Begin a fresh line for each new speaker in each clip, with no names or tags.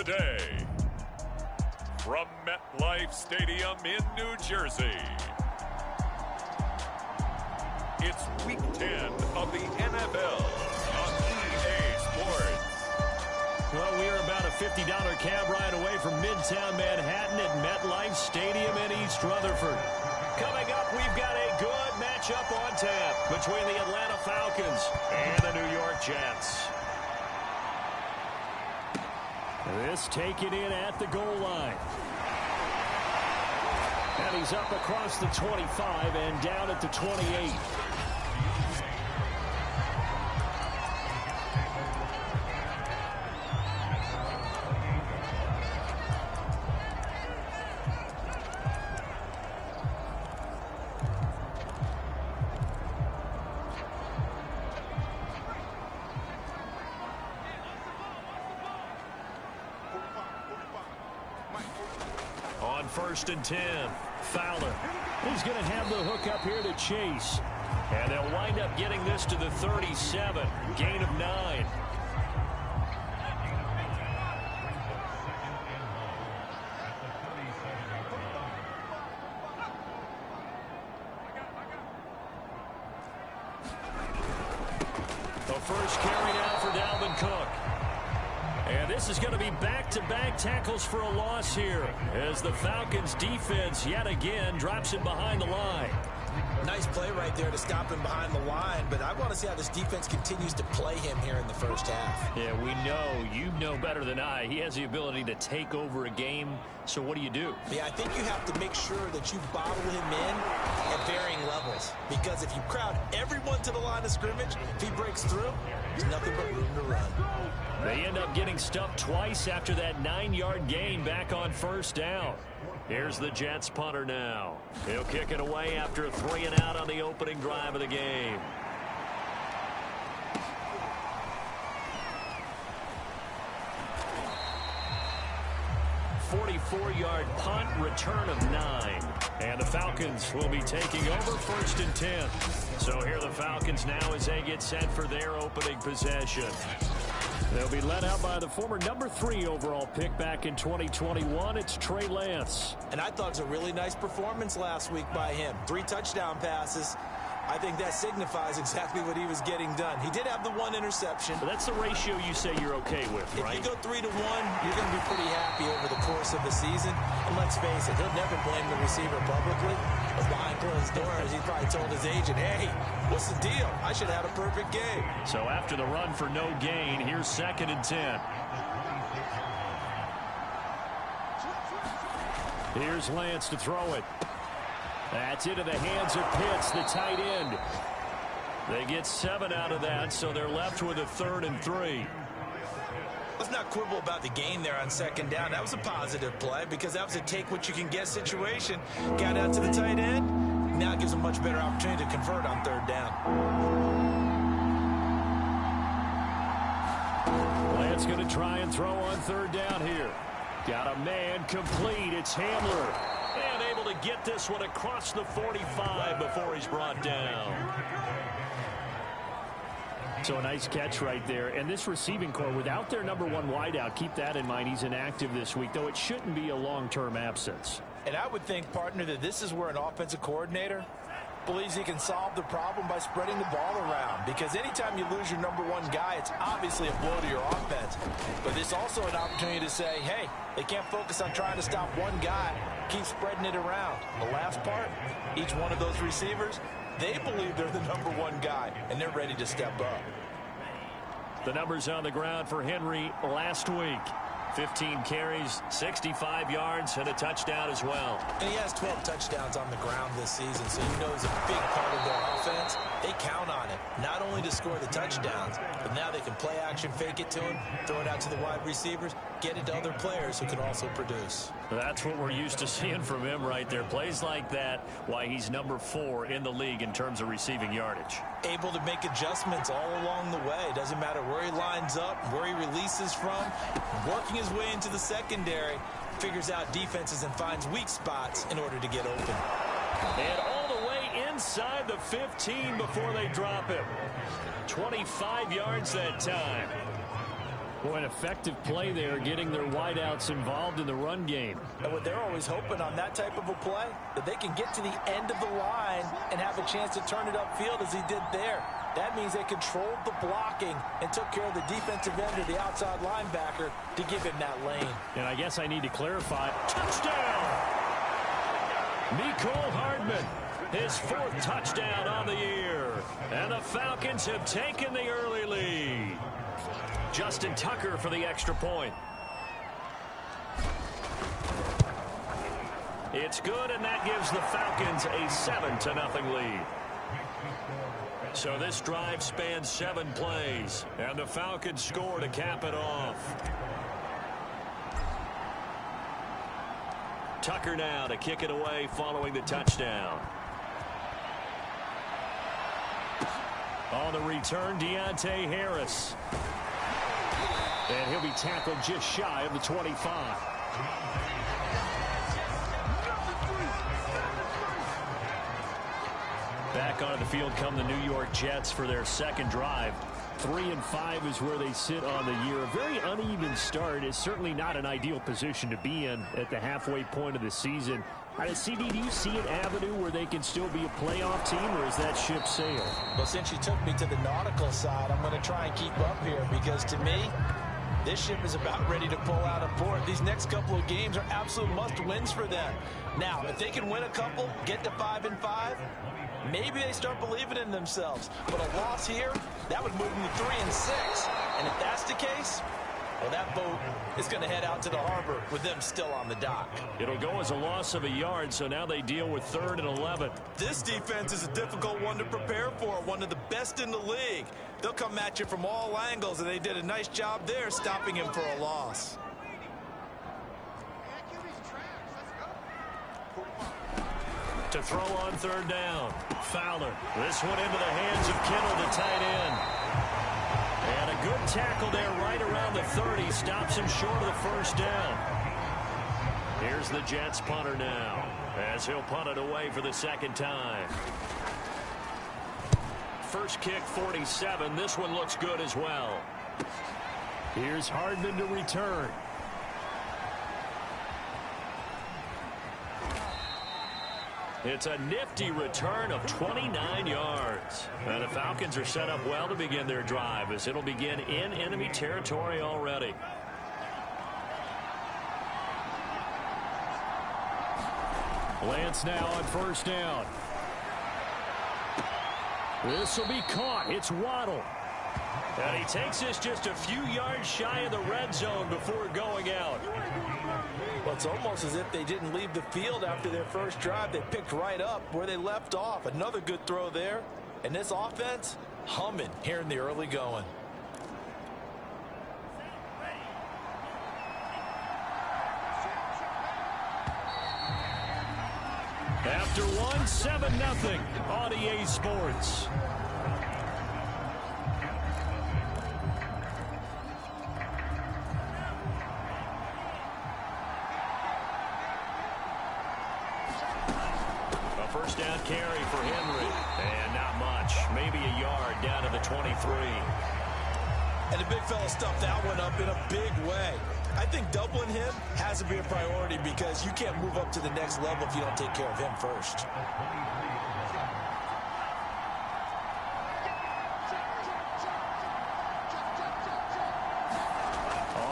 today, from MetLife Stadium in New Jersey, it's Week 10 of the NFL on EA Sports.
Well, we are about a $50 cab ride away from Midtown Manhattan at MetLife Stadium in East Rutherford. Coming up, we've got a good matchup on tap between the Atlanta Falcons and the New York Jets. This taken in at the goal line. And he's up across the 25 and down at the 28. On 1st and 10, Fowler. He's going to have the hook up here to Chase. And they'll wind up getting this to the 37. Gain of 9. The first carry now for Dalvin Cook. And this is going to be back-to-back tackles for a loss here as the Falcons defense yet again drops him behind the line.
Nice play right there to stop him behind the line, but I want to see how this defense continues to play him here in the first half.
Yeah, we know, you know better than I, he has the ability to take over a game, so what do you do?
Yeah, I think you have to make sure that you bottle him in at varying levels, because if you crowd everyone to the line of scrimmage, if he breaks through, there's nothing but room to run.
They end up getting stuffed twice after that 9-yard gain back on 1st down. Here's the Jets punter now. He'll kick it away after a 3-and-out on the opening drive of the game. .44-yard punt, return of 9. And the Falcons will be taking over 1st and 10. So here the Falcons now as they get set for their opening possession. They'll be led out by the former number 3 overall pick back in 2021. It's Trey Lance.
And I thought it was a really nice performance last week by him. 3 touchdown passes. I think that signifies exactly what he was getting done. He did have the 1 interception.
But that's the ratio you say you're okay with, right?
If you go 3 to 1, you're going to be pretty happy over the course of the season. And let's face it, he'll never blame the receiver publicly. But behind closed doors, he probably told his agent, hey, what's the deal? I should have had a perfect game.
So after the run for no gain, here's 2nd and 10. Here's Lance to throw it. That's into the hands of Pitts, the tight end. They get 7 out of that, so they're left with a 3rd and 3.
Let's not quibble about the gain there on 2nd down. That was a positive play because that was a take-what-you-can-get situation. Got out to the tight end. Now it gives them a much better opportunity to convert on 3rd down.
Lance going to try and throw on 3rd down here. Got a man complete. It's Hamler. And able to get this one across the 45 before he's brought down. So a nice catch right there. And this receiving core, without their number 1 wideout, keep that in mind. He's inactive this week, though it shouldn't be a long-term absence.
And I would think, partner, that this is where an offensive coordinator believes he can solve the problem by spreading the ball around. Because anytime you lose your number 1 guy, it's obviously a blow to your offense. But it's also an opportunity to say, hey, they can't focus on trying to stop one guy. Keep spreading it around. The last part, each one of those receivers, they believe they're the number 1 guy, and they're ready to step up.
The numbers on the ground for Henry last week. 15 carries, 65 yards, and a touchdown as well.
And he has 12 touchdowns on the ground this season, so you know he's a big part of their offense. They count on him, not only to score the touchdowns, but now they can play action, fake it to him, throw it out to the wide receivers, get it to other players who can also produce.
That's what we're used to seeing from him right there. Plays like that, why he's number 4 in the league in terms of receiving yardage.
Able to make adjustments all along the way. Doesn't matter where he lines up, where he releases from. Working his way into the secondary, figures out defenses and finds weak spots in order to get open.
And all the way inside the 15 before they drop him. 25 yards that time. Boy, an effective play there, getting their wideouts involved in the run game.
And what they're always hoping on that type of a play, that they can get to the end of the line and have a chance to turn it upfield as he did there. That means they controlled the blocking and took care of the defensive end or the outside linebacker to give him that lane.
And I guess I need to clarify. Touchdown! Mecole Hardman, his 4th touchdown on the year. And the Falcons have taken the early lead. Justin Tucker for the extra point. It's good, and that gives the Falcons a 7-0 lead. So this drive spans 7 plays, and the Falcons score to cap it off. Tucker now to kick it away following the touchdown. On the return, Deontay Harris. And he'll be tackled just shy of the 25. Back onto the field come the New York Jets for their second drive. 3-5 is where they sit on the year. A very uneven start is certainly not an ideal position to be in at the halfway point of the season. CD, do you see an avenue where they can still be a playoff team, or is that ship sailed?
Well, since you took me to the nautical side, I'm going to try and keep up here because to me, this ship is about ready to pull out of port. These next couple of games are absolute must-wins for them. Now, if they can win a couple, get to 5-5, maybe they start believing in themselves. But a loss here, that would move them to 3-6. And if that's the case, well, that boat is going to head out to the harbor with them still on the dock.
It'll go as a loss of a yard, so now they deal with 3rd and 11.
This defense is a difficult one to prepare for, one of the best in the league. They'll come at you from all angles, and they did a nice job there stopping him for a loss.
To throw on 3rd down. Fowler. This one into the hands of Kittle, the tight end. And a good tackle there right around the 30. Stops him short of the 1st down. Here's the Jets punter now, as he'll punt it away for the 2nd time. First kick, 47. This one looks good as well. Here's Hardman to return. It's a nifty return of 29 yards. And the Falcons are set up well to begin their drive, as it'll begin in enemy territory already. Lance now on 1st down. This will be caught. It's Waddle. And he takes this just a few yards shy of the red zone before going out.
Well, it's almost as if they didn't leave the field after their first drive. They picked right up where they left off. Another good throw there. And this offense, humming here in the early going.
After one, 7-0 on EA Sports. A first down carry for Henry. And not much. Maybe a yard down to the 23.
And the big fella stuffed that one up in a big way. I think doubling him has to be a priority because you can't move up to the next level if you don't take care of him first.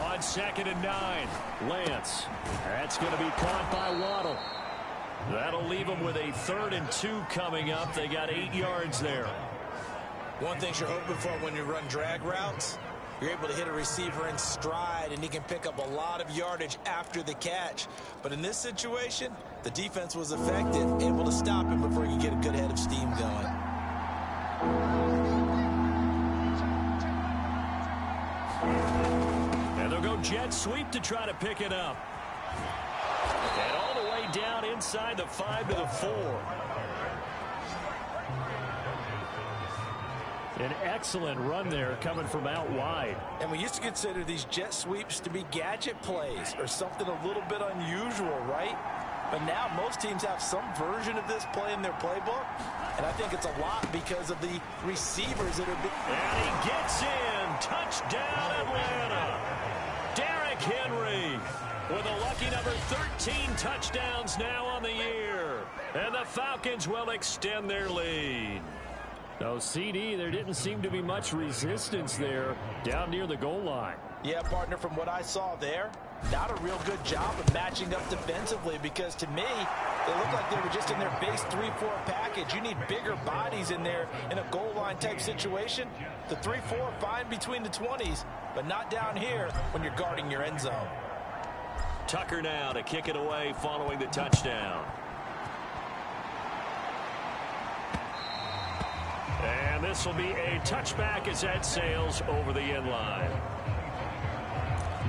On 2nd and 9, Lance. That's going to be caught by Waddle. That'll leave them with a 3rd and 2 coming up. They got 8 yards there.
One thing you're hoping for when you run drag routes, you're able to hit a receiver in stride, and he can pick up a lot of yardage after the catch. But in this situation, the defense was effective, able to stop him before he could get a good head of steam going.
And they'll go jet sweep to try to pick it up. And all the way down inside the 5 to the 4. An excellent run there coming from out wide.
And we used to consider these jet sweeps to be gadget plays or something a little bit unusual, right? But now most teams have some version of this play in their playbook. And I think it's a lot because of the receivers that are big.
And he gets in. Touchdown, Atlanta. Derrick Henry with a lucky number 13 touchdowns now on the year. And the Falcons will extend their lead.
Oh, CD, there didn't seem to be much resistance there down near the goal line.
Yeah, partner, from what I saw there, not a real good job of matching up defensively, because to me, they looked like they were just in their base 3-4 package. You need bigger bodies in there in a goal line type situation. The 3-4 fine between the 20s, but not down here when you're guarding your end zone.
Tucker now to kick it away following the touchdown. And this will be a touchback as that sails over the end line.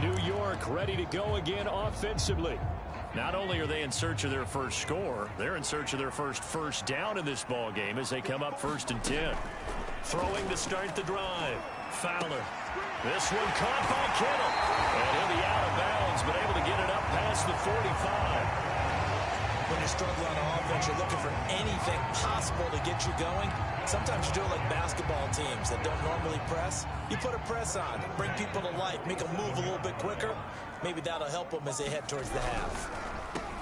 New York ready to go again offensively. Not only are they in search of their first score, they're in search of their first down in this ball game as they come up 1st and 10. Throwing to start the drive. Fowler. This one caught by Kittle. And he'll be out of bounds, but able to get it up past the 45.
When you're struggling on offense, you're looking for anything possible to get you going. Sometimes you do it like basketball teams that don't normally press. You put a press on, bring people to life, make them move a little bit quicker. Maybe that'll help them as they head towards the half.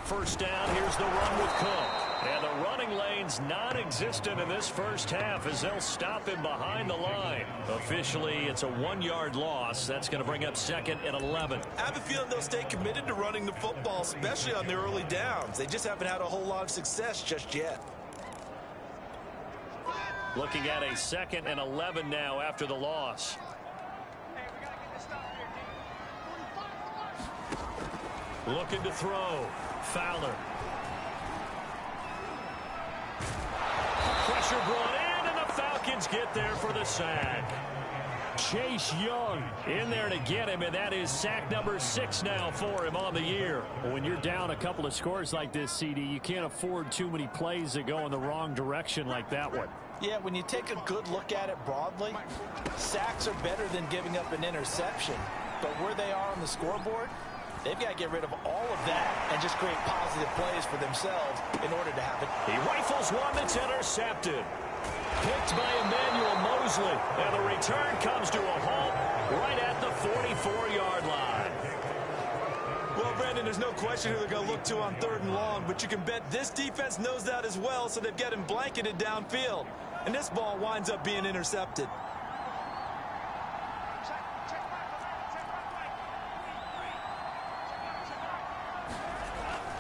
First down, here's the run with Cook. And the running lane's non-existent in this first half as they'll stop him behind the line. Officially, it's a 1-yard loss. That's going to bring up 2nd and 11.
I have a feeling they'll stay committed to running the football, especially on their early downs. They just haven't had a whole lot of success just yet.
Looking at a 2nd and 11 now after the loss. Looking to throw. Fowler. Pressure brought in, and the Falcons get there for the sack. Chase Young in there to get him, and that is sack number 6 now for him on the year.
Well, when you're down a couple of scores like this, CD, you can't afford too many plays that go in the wrong direction like that one.
Yeah, when you take a good look at it broadly, sacks are better than giving up an interception. But where they are on the scoreboard, they've got to get rid of all of that and just create positive plays for themselves in order to have it.
He rifles one that's intercepted. Picked by Emmanuel Mosley. And the return comes to a halt right at the 44-yard line.
Well, Brandon, there's no question who they're going to look to on 3rd and long, but you can bet this defense knows that as well, so they've got him blanketed downfield. And this ball winds up being intercepted.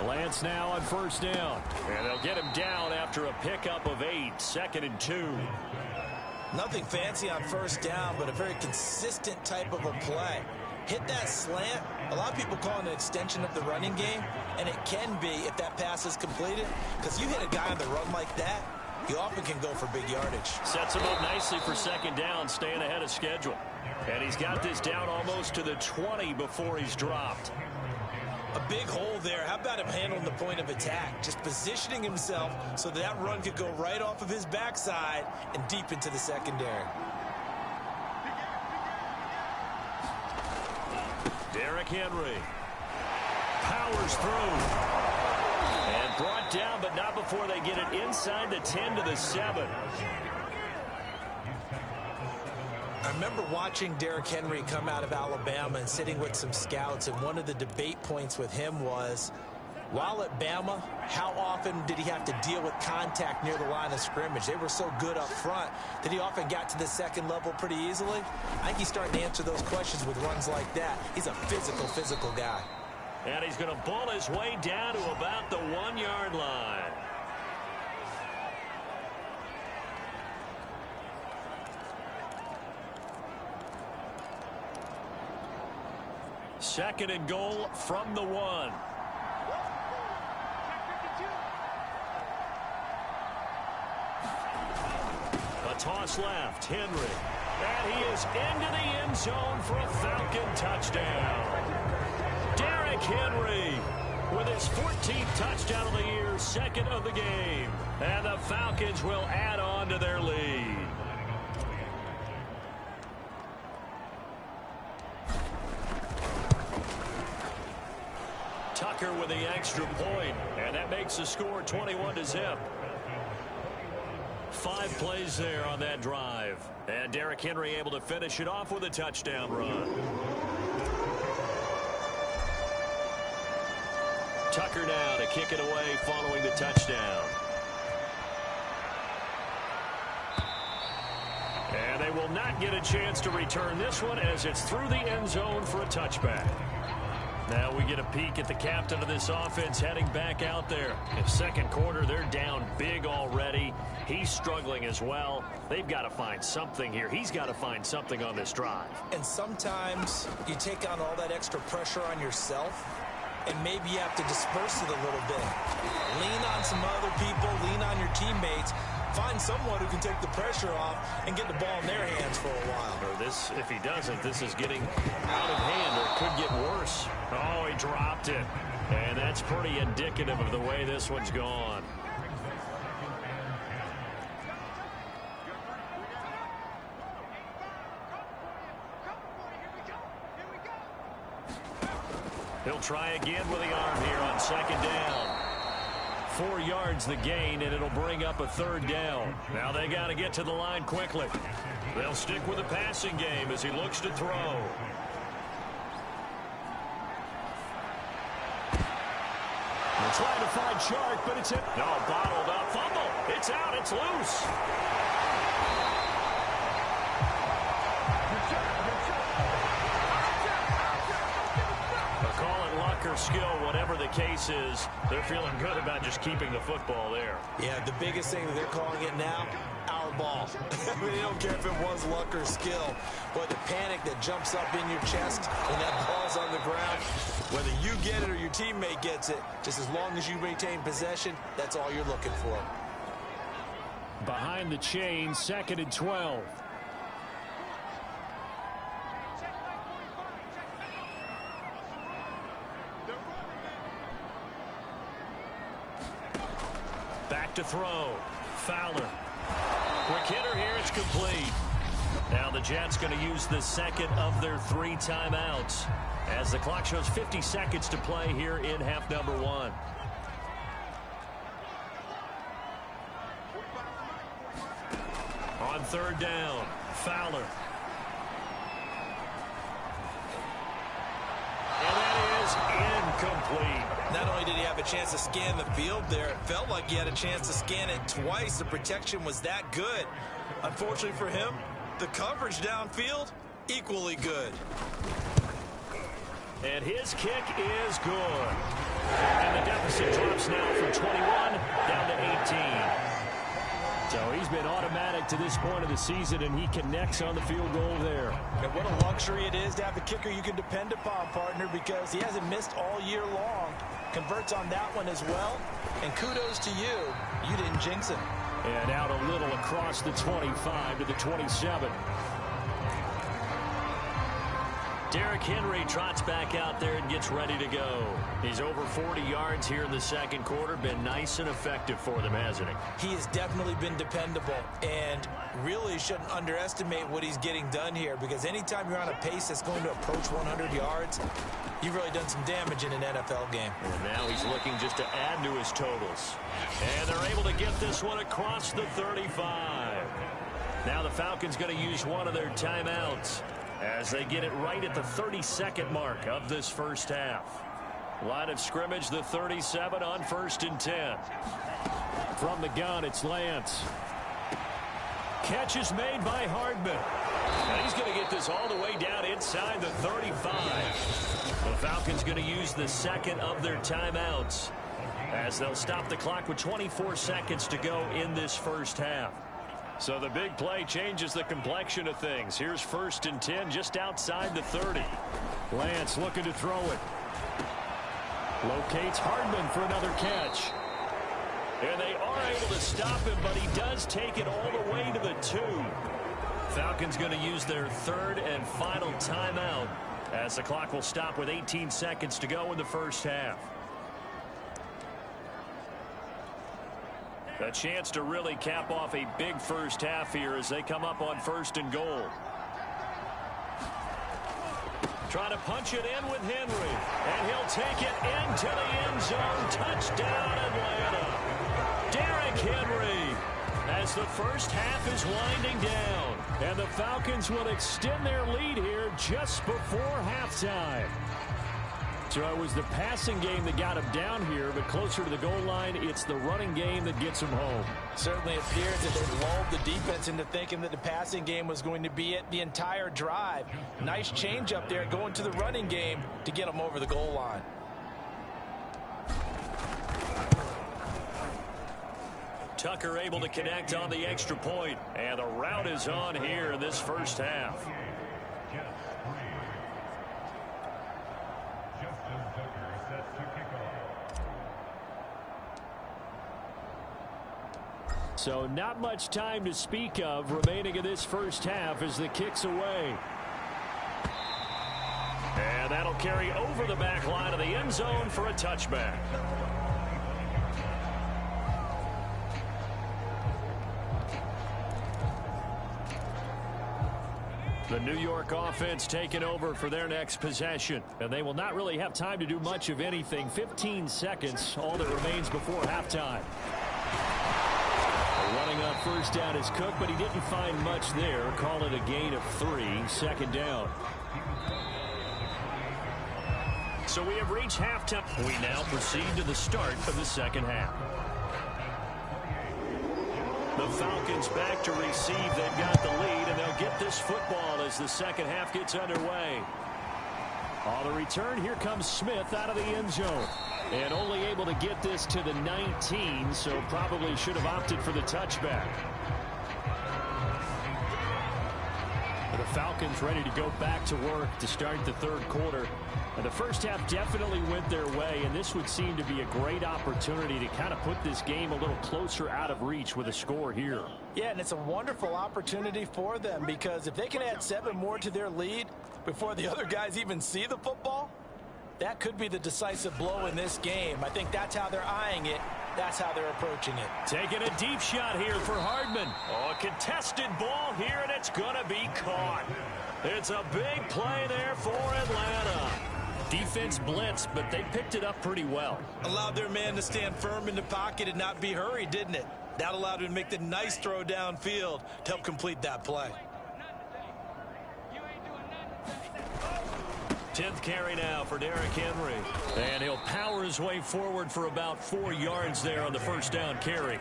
Lance now on 1st down.
And they'll get him down after a pickup of 8, 2nd and 2.
Nothing fancy on 1st down, but a very consistent type of a play. Hit that slant. A lot of people call it an extension of the running game, and it can be if that pass is completed, because you hit a guy on the run like that, he often can go for big yardage.
Sets him up nicely for 2nd down, staying ahead of schedule. And he's got this down almost to the 20 before he's dropped.
A big hole there. How about him handling the point of attack? Just positioning himself so that run could go right off of his backside and deep into the secondary.
Derrick Henry powers through. And brought down, but not before they get it inside the 10 to the 7.
I remember watching Derrick Henry come out of Alabama and sitting with some scouts, and one of the debate points with him was, while at Bama, how often did he have to deal with contact near the line of scrimmage? They were so good up front that he often got to the 2nd level pretty easily. I think he's starting to answer those questions with runs like that. He's a physical guy.
And he's going to bull his way down to about the 1-yard line. Second and goal from the 1. A toss left, Henry. And he is into the end zone for a Falcon touchdown. Derrick Henry with his 14th touchdown of the year, 2nd of the game. And the Falcons will add on to their lead. Tucker with the extra point, and that makes the score 21-0. 5 plays there on that drive. And Derrick Henry able to finish it off with a touchdown run. Tucker now to kick it away following the touchdown. And they will not get a chance to return this one as it's through the end zone for a touchback. Now we get a peek at the captain of this offense heading back out there. In second quarter, they're down big already. He's struggling as well. They've got to find something here. He's got to find something on this drive.
And sometimes you take on all that extra pressure on yourself, and maybe you have to disperse it a little bit. Lean on some other people, lean on your teammates. Find someone who can take the pressure off and get the ball in their hands for a while.
Or this, if he doesn't, this is getting out of hand, or it could get worse. Oh, he dropped it. And that's pretty indicative of the way this one's gone. He'll try again with the arm here on second down. 4 yards the gain, and it'll bring up a third down. Now they got to get to the line quickly. They'll stick with the passing game as he looks to throw. They're trying to find Shark, but it's hit. No, bottled up. Fumble. It's out. It's loose. Or skill, whatever the case is, they're feeling good about just keeping the football there.
Yeah, the biggest thing that they're calling it now, our ball. I mean, they don't care if it was luck or skill, but the panic that jumps up in your chest when that ball's on the ground, whether you get it or your teammate gets it, just as long as you maintain possession, that's all you're looking for.
Behind the chain, 2nd and 12.
Back to throw. Fowler. Quick hitter here. It's complete. Now the Jets going to use the second of their 3 timeouts as the clock shows 50 seconds to play here in half number 1. On third down, Fowler. And that is incomplete.
Not only did he have a chance to scan the field there, it felt like he had a chance to scan it twice. The protection was that good. Unfortunately for him, the coverage downfield, equally good.
And his kick is good. And the deficit drops now from 21 down to 18.
So he's been automatic to this point of the season, and he connects on the field goal there.
And what a luxury it is to have a kicker you can depend upon, partner, because he hasn't missed all year long. Converts on that one as well. And kudos to you. You didn't jinx him.
And out a little across the 25 to the 27.
Derrick Henry trots back out there and gets ready to go. He's over 40 yards here in the second quarter. Been nice and effective for them, hasn't he?
He has definitely been dependable, and really shouldn't underestimate what he's getting done here, because anytime you're on a pace that's going to approach 100 yards, you've really done some damage in an NFL game.
And now he's looking just to add to his totals. And they're able to get this one across the 35. Now the Falcons going to use one of their timeouts as they get it right at the 32nd mark of this first half. Line of scrimmage, the 37 on 1st and 10.
From the gun, it's Lance. Catch is made by Hardman.
And he's going to get this all the way down inside the 35. The Falcons going to use the second of their timeouts as they'll stop the clock with 24 seconds to go in this first half. So the big play changes the complexion of things. Here's 1st and 10 just outside the 30.
Lance looking to throw it. Locates Hardman for another catch.
And they are able to stop him, but he does take it all the way to the 2. Falcons going to use their 3rd and final timeout as the clock will stop with 18 seconds to go in the first half. A chance to really cap off a big first half here as they come up on 1st and goal. Trying to punch it in with Henry. And he'll take it into the end zone. Touchdown, Atlanta. Derrick Henry
as the first half is winding down. And the Falcons will extend their lead here just before halftime. So it was the passing game that got him down here, but closer to the goal line, it's the running game that gets him home.
Certainly appears that they lulled the defense into thinking that the passing game was going to be it the entire drive. Nice change up there going to the running game to get them over the goal line.
Tucker able to connect on the extra point, and the route is on here in this first half.
So not much time to speak of remaining in this first half as the kick's away. And that'll carry over the back line of the end zone for a touchback. The New York offense taking over for their next possession. And they will not really have time to do much of anything. 15 seconds, all that remains before halftime. Running up first down is Cook, but he didn't find much there. Call it a gain of 3, second down. So we have reached halftime. We now proceed to the start of the second half. The Falcons back to receive. They've got the lead, and they'll get this football as the second half gets underway. On the return, here comes Smith out of the end zone. And only able to get this to the 19, so probably should have opted for the touchback. The Falcons ready to go back to work to start the third quarter. And the first half definitely went their way, and this would seem to be a great opportunity to kind of put this game a little closer out of reach with a score here.
Yeah, and it's a wonderful opportunity for them because if they can add 7 more to their lead before the other guys even see the football, that could be the decisive blow in this game. I think that's how they're eyeing it. That's how they're approaching it.
Taking a deep shot here for Hardman. Oh, a contested ball here, and it's going to be caught. It's a big play there for Atlanta. Defense blitzed, but they picked it up pretty well.
Allowed their man to stand firm in the pocket and not be hurried, didn't it? That allowed him to make the nice throw downfield to help complete that play.
10th carry now for Derrick Henry.
And he'll power his way forward for about 4 yards there on the first down carry.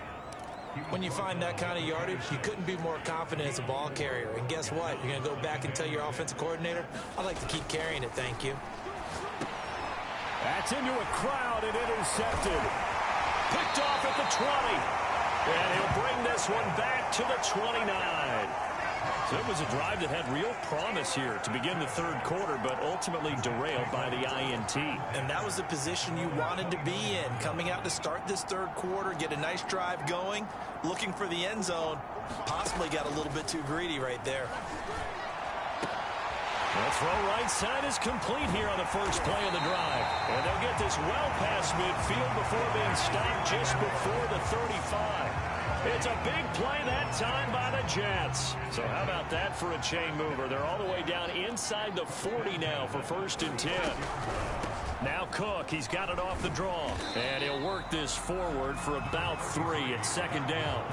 When you find that kind of yardage, you couldn't be more confident as a ball carrier. And guess what? You're going to go back and tell your offensive coordinator, I'd like to keep carrying it, thank you.
That's into a crowd and intercepted. Picked off at the 20. And he'll bring this one back to the 29. So it was a drive that had real promise here to begin the third quarter, but ultimately derailed by the INT.
And that was the position you wanted to be in. Coming out to start this third quarter, get a nice drive going, looking for the end zone. Possibly got a little bit too greedy right there.
The throw right side is complete here on the first play of the drive. And they'll get this well past midfield before being stopped just before the 35. It's a big play that time by the Jets. So how about that for a chain mover? They're all the way down inside the 40 now for 1st and 10. Now Cook, he's got it off the draw. And he'll work this forward for about 3 at second down.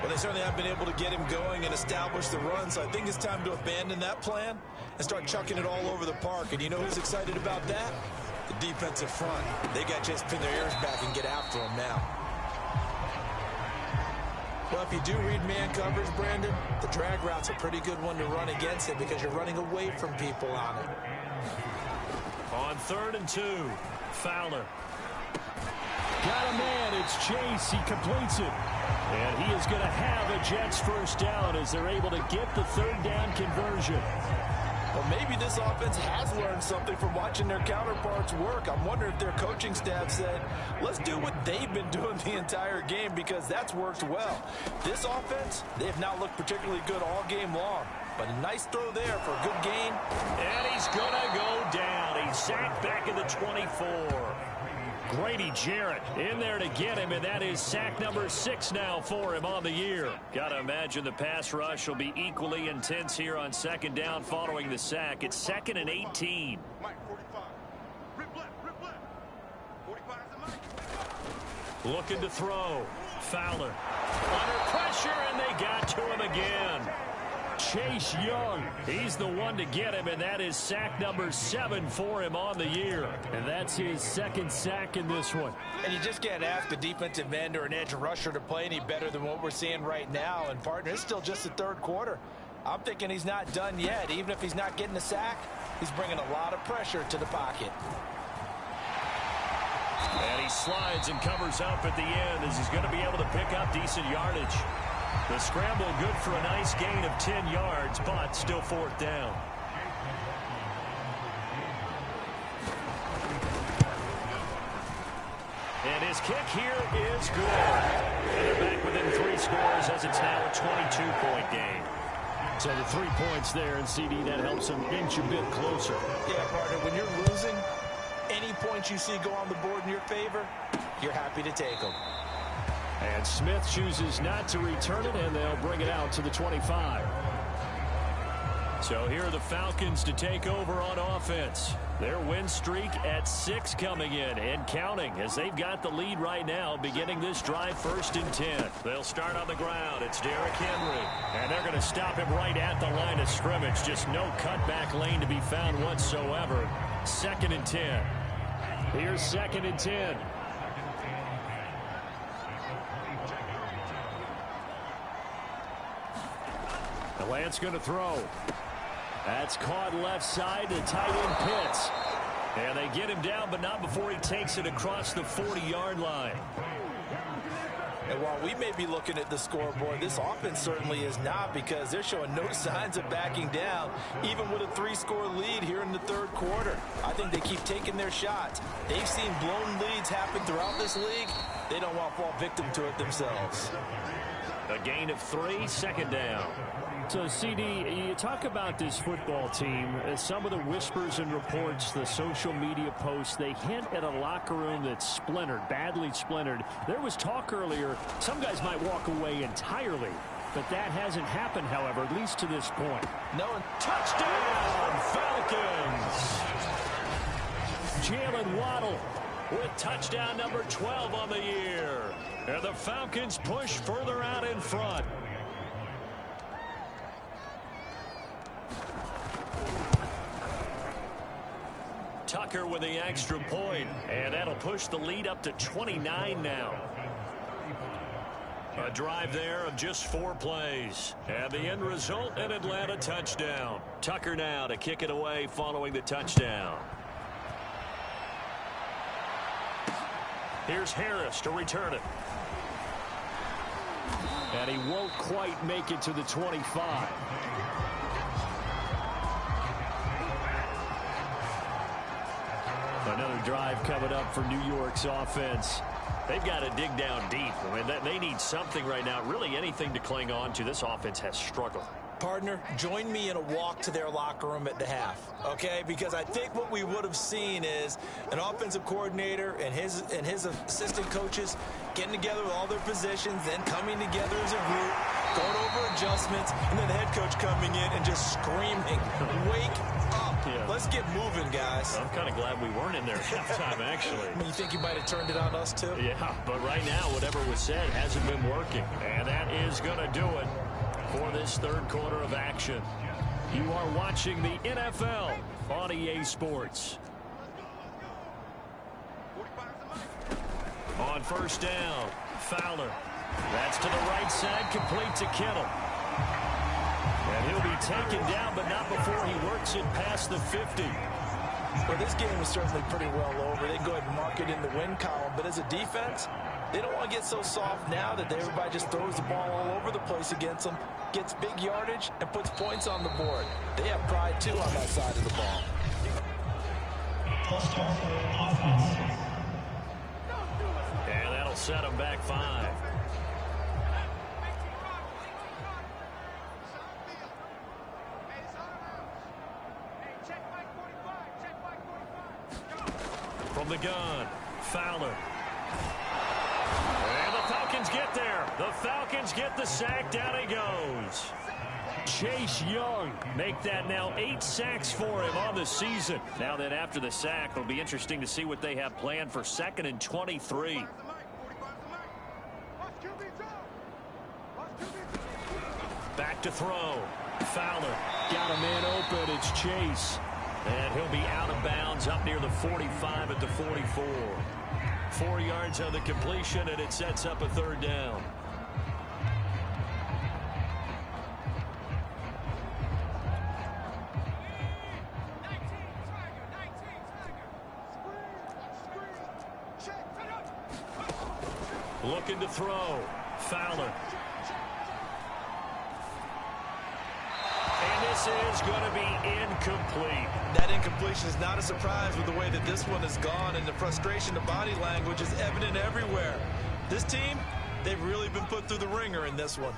Well, they certainly have been able to get him going and establish the run, so I think it's time to abandon that plan and start chucking it all over the park. And you know who's excited about that? The defensive front. They got to just pin their ears back and get after him now. Well, if you do read man coverage, Brandon, the drag route's a pretty good one to run against it because you're running away from people on it.
On 3rd and 2, Fowler. Got a man, it's Chase, he completes it. And he is going to have a Jets first down as they're able to get the 3rd down conversion.
Well, maybe this offense has learned something from watching their counterparts work. I'm wondering if their coaching staff said, let's do what they've been doing the entire game because that's worked well. This offense, they've not looked particularly good all game long. But a nice throw there for a good gain.
And he's going to go down. He's sacked back at the 24. Grady Jarrett in there to get him, and that is sack number 6 now for him on the year. Got to imagine the pass rush will be equally intense here on 2nd down following the sack. It's 2nd and 18. Looking to throw. Fowler Under pressure, and they got to him again. Chase Young, he's the one to get him, and that is sack number 7 for him on the year. And that's his second sack in this one.
And you just can't ask a defensive end or an edge rusher to play any better than what we're seeing right now. And, partner, it's still just the third quarter. I'm thinking he's not done yet. Even if he's not getting a sack, he's bringing a lot of pressure to the pocket.
And he slides and covers up at the end as he's going to be able to pick up decent yardage. The scramble good for a nice gain of 10 yards, but still fourth down. And his kick here is good. And they're back within 3 scores as it's now a 22-point game. So the 3 points there, and CD, that helps him inch a bit closer.
Yeah, partner, when you're losing, any points you see go on the board in your favor, you're happy to take them.
And Smith chooses not to return it, and they'll bring it out to the 25. So here are the Falcons to take over on offense. Their win streak at 6 coming in and counting as they've got the lead right now beginning this drive 1st and 10. They'll start on the ground. It's Derrick Henry. And they're going to stop him right at the line of scrimmage. Just no cutback lane to be found whatsoever. 2nd and 10. Here's 2nd and 10. The Lance going to throw. That's caught left side to tight end Pitts. And they get him down, but not before he takes it across the 40-yard line.
And while we may be looking at the scoreboard, this offense certainly is not, because they're showing no signs of backing down, even with a 3-score lead here in the third quarter. I think they keep taking their shots. They've seen blown leads happen throughout this league. They don't want to fall victim to it themselves.
A gain of 3, 2nd down. So, CD, you talk about this football team. Some of the whispers and reports, the social media posts, they hint at a locker room that's splintered, badly splintered. There was talk earlier, some guys might walk away entirely. But that hasn't happened, however, at least to this point.
No.
Touchdown, Falcons! Jalen Waddle with touchdown number 12 on the year. And the Falcons push further out in front. Tucker with the extra point, and that'll push the lead up to 29 now. A drive there of just 4 plays. And the end result, an Atlanta touchdown. Tucker now to kick it away following the touchdown. Here's Harris to return it. And he won't quite make it to the 25. Another drive coming up for New York's offense. They've got to dig down deep. I mean, they need something right now, really anything to cling on to. This offense has struggled.
Partner, join me in a walk to their locker room at the half, okay? Because I think what we would have seen is an offensive coordinator and his assistant coaches getting together with all their positions, then coming together as a group, going over adjustments, and then the head coach coming in and just screaming, wake up. Yeah. Let's get moving, guys.
I'm kind of glad we weren't in there at halftime, actually.
You think you might have turned it on us, too?
Yeah, but right now, whatever was said hasn't been working. And that is going to do it for this third quarter of action. You are watching the NFL on EA Sports. On 1st down, Fowler. That's to the right side, complete to Kittle. And he'll be taken down, but not before he works it past the 50.
Well, this game is certainly pretty well over. They go ahead and mark it in the win column. But as a defense, they don't want to get so soft now that everybody just throws the ball all over the place against them, gets big yardage, and puts points on the board. They have pride, too, on that side of the ball.
And that'll set them back 5. From the gun, Fowler. And the Falcons get there. The Falcons get the sack. Down he goes. Chase Young make that now 8 sacks for him on the season. Now that after the sack, it'll be interesting to see what they have planned for 2nd and 23.
to throw. Fowler got a man open. It's Chase. And he'll be out of bounds up near the 45 at the 44. 4 yards on the completion, and it sets up a third down. Looking to throw. Fowler. And this is going to be incomplete.
That incompletion is not a surprise with the way that this one has gone, and the frustration of body language is evident everywhere. This team, they've really been put through the ringer in this one.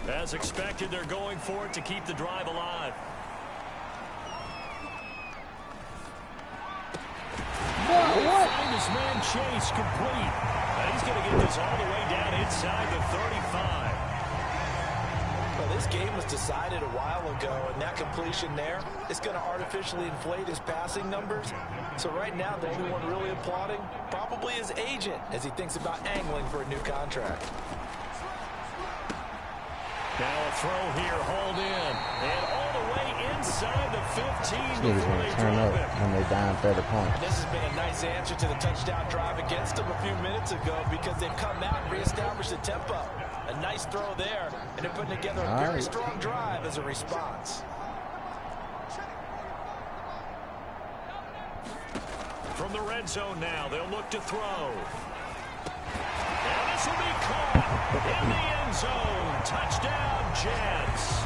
As expected, they're going for it to keep the drive alive. Find his man Chase complete. And he's going to get this all the way down inside the 35.
Well, this game was decided a while ago, and that completion there is going to artificially inflate his passing numbers. So right now, the only one really applauding probably his agent as he thinks about angling for a new contract.
Now a throw here, hauled in, and all the way inside the 15 before they
turn
drop
up
it.
when they down 30 points.
And this has been a nice answer to the touchdown drive against them a few minutes ago because they've come out and reestablished the tempo. A nice throw there, and they're putting together a very strong drive as a response.
From the red zone now, they'll look to throw. And this will be caught in the end zone. Touchdown, Jets.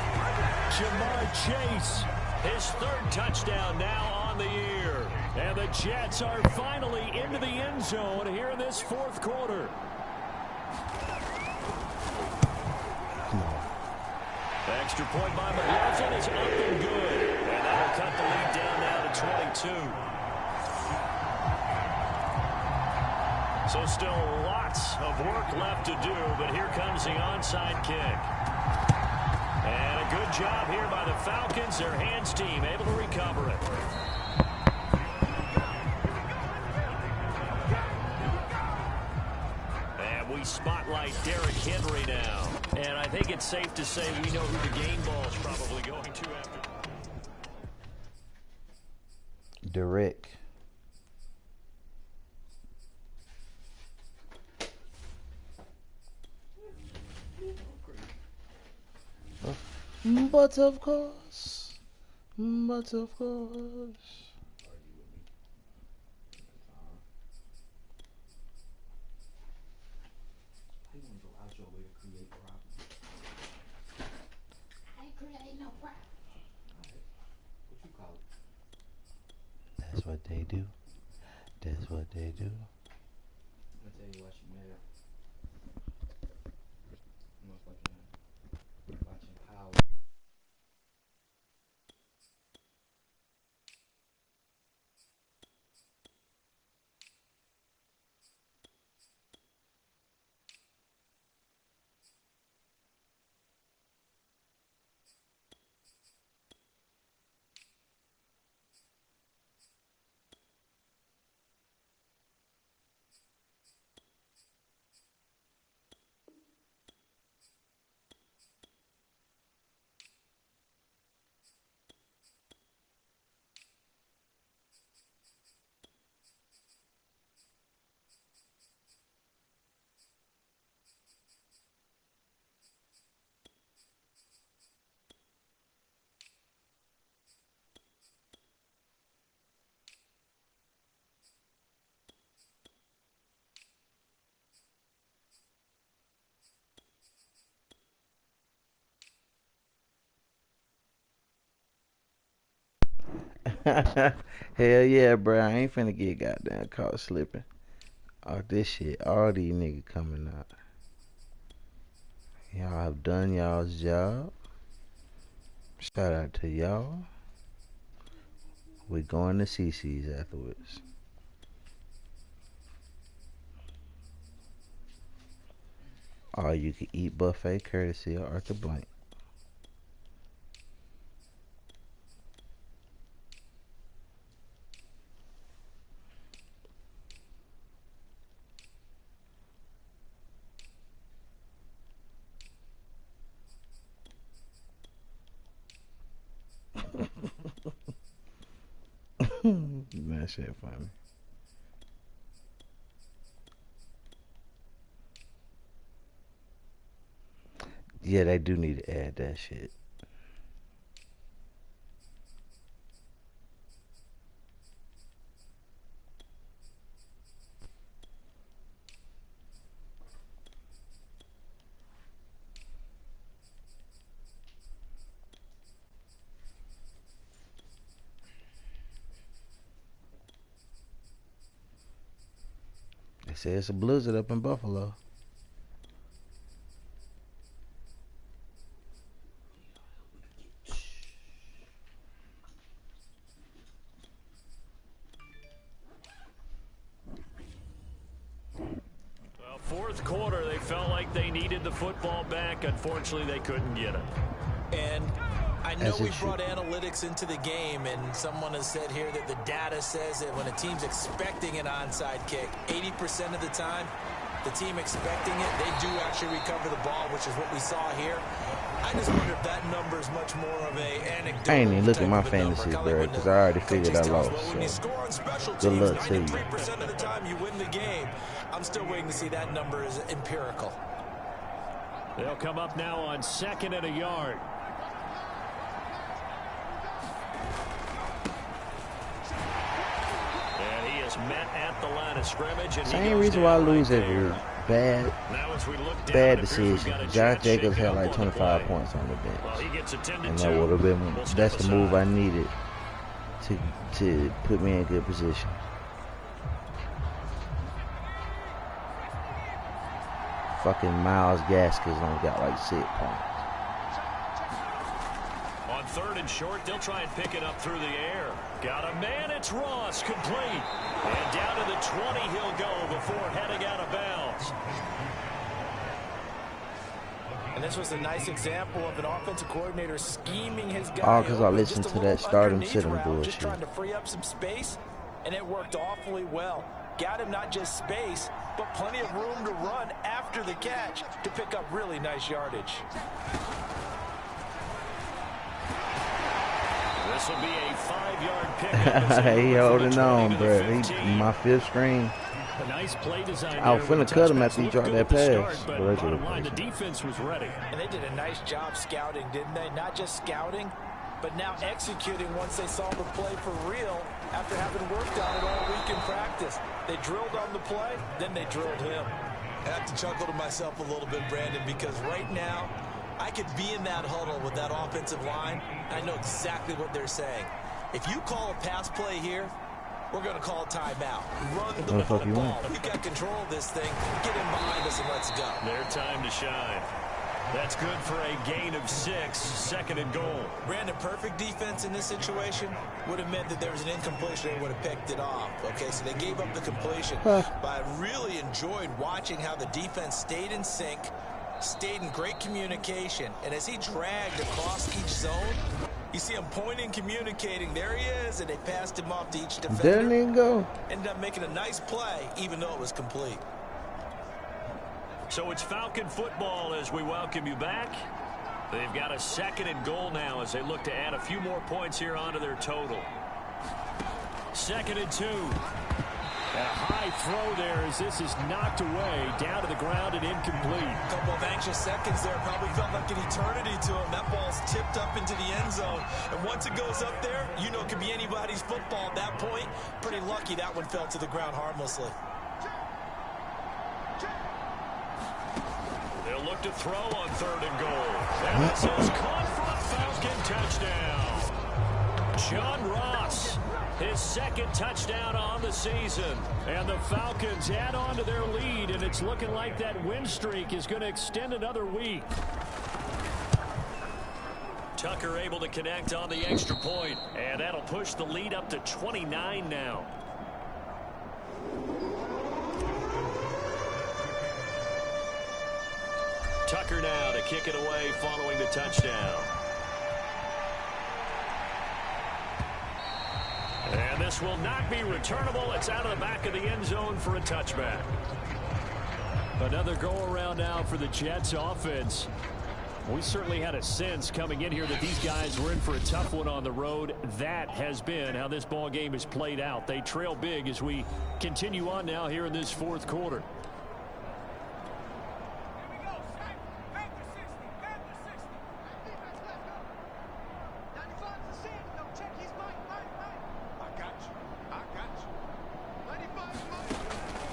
Jamar Chase, his third touchdown now on the year. And the Jets are finally into the end zone here in this fourth quarter. Extra point by McLaughlin is up and good. And that'll cut the lead down now to 22. So still lots of work left to do, but here comes the onside kick. And a good job here by the Falcons, their hands team, able to recover it. And we spotlight Derrick Henry now. And I think it's safe to say we know who the game ball is probably going to after.
Derrick. But of course. That's what they do. That's what they do.
I'm gonna tell you why she mad. I'm watching Power.
Hell yeah, bro. I ain't finna get goddamn caught slipping. Oh, this shit. All these niggas coming out. Y'all have done y'all's job. Shout out to y'all. We going to CC's afterwards. All you can eat buffet courtesy of Arthur Blank. That shit funny. Yeah, they do need to add that shit. They say it's a blizzard up in Buffalo.
Well, fourth quarter, they felt like they needed the football back. Unfortunately, they couldn't get it.
And I know we brought analytics into the game, and someone has said here that the data says that when a team's expecting an onside kick, 80% of the time, the team expecting it, they do actually recover the ball, which is what we saw here. I just wonder if that number is much more of a anecdotal.
I ain't even look at my fantasies, bro, because I already figured I lost.
When you score on special
Good
teams,
luck to you.
93% of the time you win the game. I'm still waiting to see that number is empirical.
They'll come up now on 2nd and a yard. And he is met at the line of scrimmage. And
Same reason why I lose every bad decision. Josh Jacobs had like 25 points on the bench, and that would have been that's the move I needed to put me in good position. Fucking Miles Gaskins only got like 6 points.
On 3rd and short, they'll try and pick it up through the air. Got a man, it's Ross, complete. And down to the 20 he'll go before heading out of bounds.
And this was a nice example of an offensive coordinator scheming his guy.
All because I listened to that stardom sit-em bullshit.
Just trying to free up some space, and it worked awfully well. Got him not just space, but plenty of room to run after the catch to pick up really nice yardage.
This will be a 5-yard pickup.
He holding on, bro. He my 5th string.
A nice play design.
I was finna cut him after he dropped that pass.
But bottom line, the defense was ready.
And they did a nice job scouting, didn't they? Not just scouting, but now executing once they saw the play for real after having worked on it all week in practice. They drilled on the play, then they drilled him.
I have to chuckle to myself a little bit, Brandon, because right now I could be in that huddle with that offensive line. I know exactly what they're saying. If you call a pass play here, we're going to call a timeout. Run the ball. We got control of this thing. Get in behind us and let's go.
Their time to shine. That's good for a gain of 6, 2nd and goal.
Brandon, perfect defense in this situation would have meant that there was an incompletion. They would have picked it off. Okay, so they gave up the completion. But I really enjoyed watching how the defense stayed in sync, stayed in great communication. And as he dragged across each zone, you see him pointing, communicating. There he is, and they passed him off to each defender.
There he go.
Ended up making a nice play, even though it was complete.
So it's Falcon football as we welcome you back. They've got a 2nd and goal now as they look to add a few more points here onto their total. 2nd and 2. And a high throw there as this is knocked away, down to the ground and incomplete.
A couple of anxious seconds there. Probably felt like an eternity to him. That ball's tipped up into the end zone. And once it goes up there, you know it could be anybody's football at that point. Pretty lucky that one fell to the ground harmlessly.
They'll look to throw on 3rd and goal. And this is caught for a Falcon touchdown. John Ross, his 2nd touchdown on the season. And the Falcons add on to their lead, and it's looking like that win streak is going to extend another week. Tucker able to connect on the extra point, and that'll push the lead up to 29 now. Tucker now to kick it away following the touchdown. And this will not be returnable. It's out of the back of the end zone for a touchback. Another go-around now for the Jets offense. We certainly had a sense coming in here that these guys were in for a tough one on the road. That has been how this ball game has played out. They trail big as we continue on now here in this fourth quarter.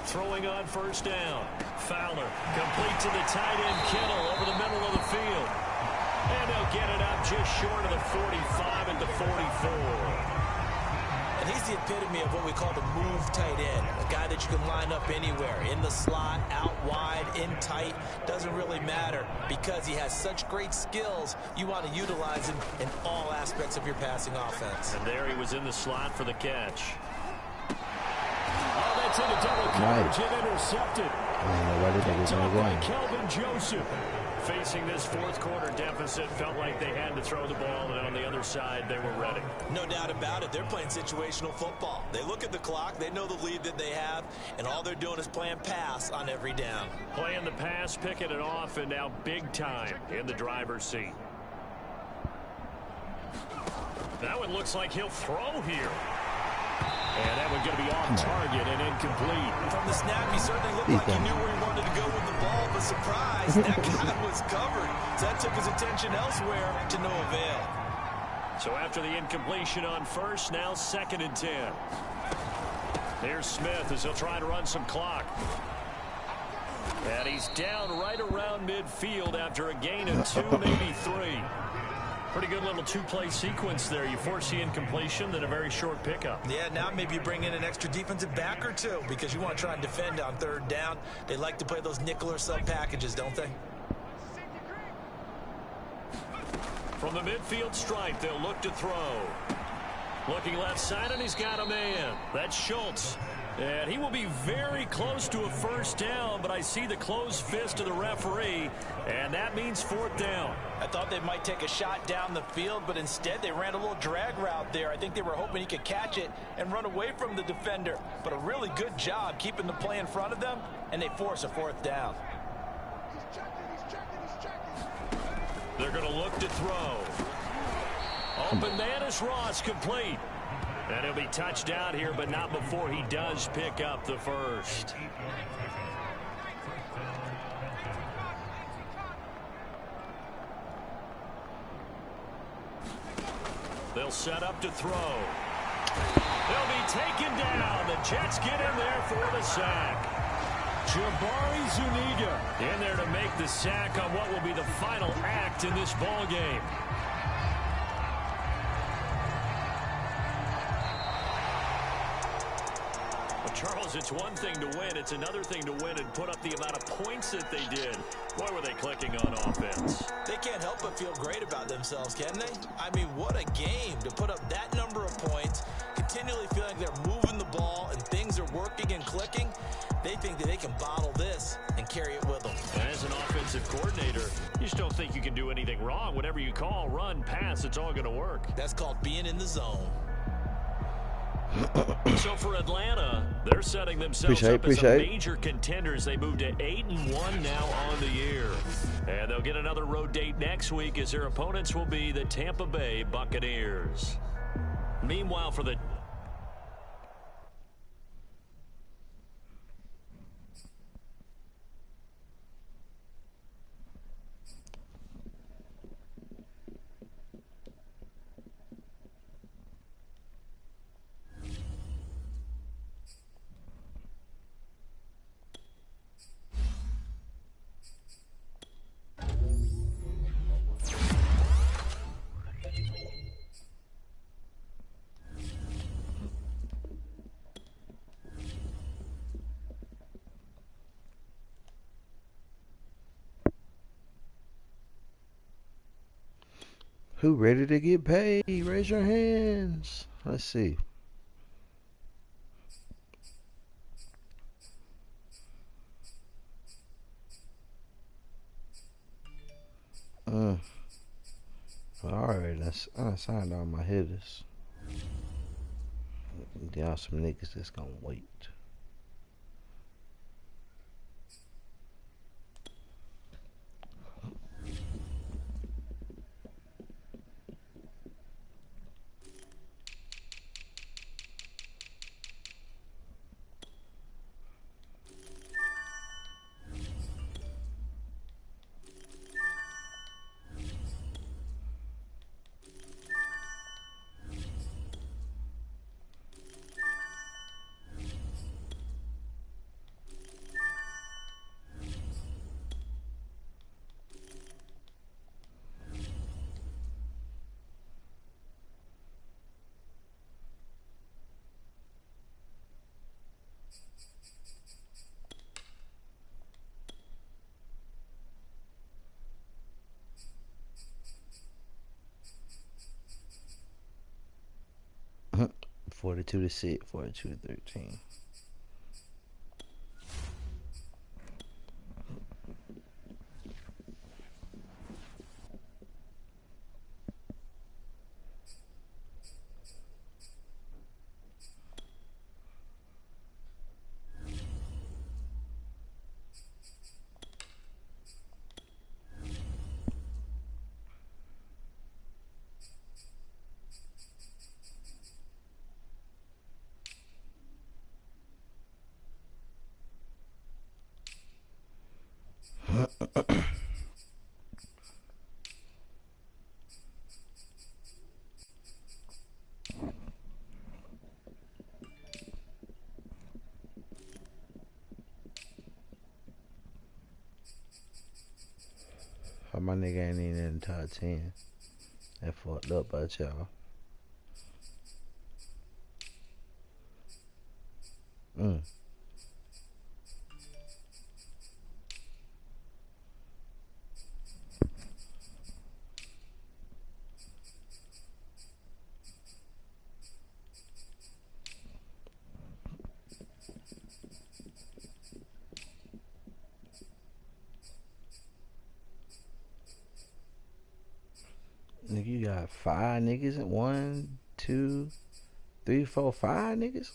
Throwing on first down. Fowler complete to the tight end Kittle over the middle of the field. And they'll get it up just short of the 45 at the 44.
And he's the epitome of what we call the move tight end. A guy that you can line up anywhere. In the slot, out wide, in tight. Doesn't really matter because he has such great skills. You want to utilize him in all aspects of your passing offense.
And there he was in the slot for the catch. Oh, that's into double coverage and intercepted. Picked up by Kelvin Joseph. Facing this fourth quarter deficit, felt like they had to throw the ball, and on the other side, they were ready.
No doubt about it. They're playing situational football. They look at the clock, they know the lead that they have, and all they're doing is playing pass on every down.
Playing the pass, picking it off, and now big time in the driver's seat. That one looks like he'll throw here. And that one's going to be off target and incomplete.
From the snap, he certainly looked like he knew where he wanted to go with the ball, but surprise, that guy was covered. So that took his attention elsewhere to no avail.
So after the incompletion on first, now 2nd and 10. Here's Smith as he'll try to run some clock. And he's down right around midfield after a gain of 2, maybe 3. Pretty good little two-play sequence there. You force the incompletion, then a very short pickup.
Yeah, now maybe you bring in an extra defensive back or two because you want to try and defend on 3rd down. They like to play those nickel or sub packages, don't they?
From the midfield stripe, they'll look to throw. Looking left side, and he's got a man. That's Schultz. And he will be very close to a first down, but I see the closed fist of the referee, and that means 4th down.
I thought they might take a shot down the field, but instead they ran a little drag route there. I think they were hoping he could catch it and run away from the defender. But a really good job keeping the play in front of them, and they force a 4th down.
They're going to look to throw. Open man is Ross, complete. And he'll be touched out here, but not before he does pick up the first. They'll set up to throw. They'll be taken down. The Jets get in there for the sack. Jabari Zuniga in there to make the sack on what will be the final act in this ball game. Charles, it's one thing to win. It's another thing to win and put up the amount of points that they did. Boy, were they clicking on offense.
They can't help but feel great about themselves, can they? I mean, what a game to put up that number of points, continually feeling they're moving the ball and things are working and clicking. They think that they can bottle this and carry it with them.
And as an offensive coordinator, you just don't think you can do anything wrong. Whatever you call, run, pass, it's all going to work.
That's called being in the zone.
So for Atlanta, they're setting themselves up as a major contenders. They move to 8-1 now on the year. And they'll get another road date next week as their opponents will be the Tampa Bay Buccaneers. Meanwhile, for the
Who ready to get paid? Raise your hands. Let's see. Alright, I signed all my hitters. There are some niggas that's gonna wait. 42-6, 42-13. How my nigga ain't even in the top 10. That fucked up by y'all. Nigga, you got 5 niggas and 1, 2, 3, 4, 5 niggas?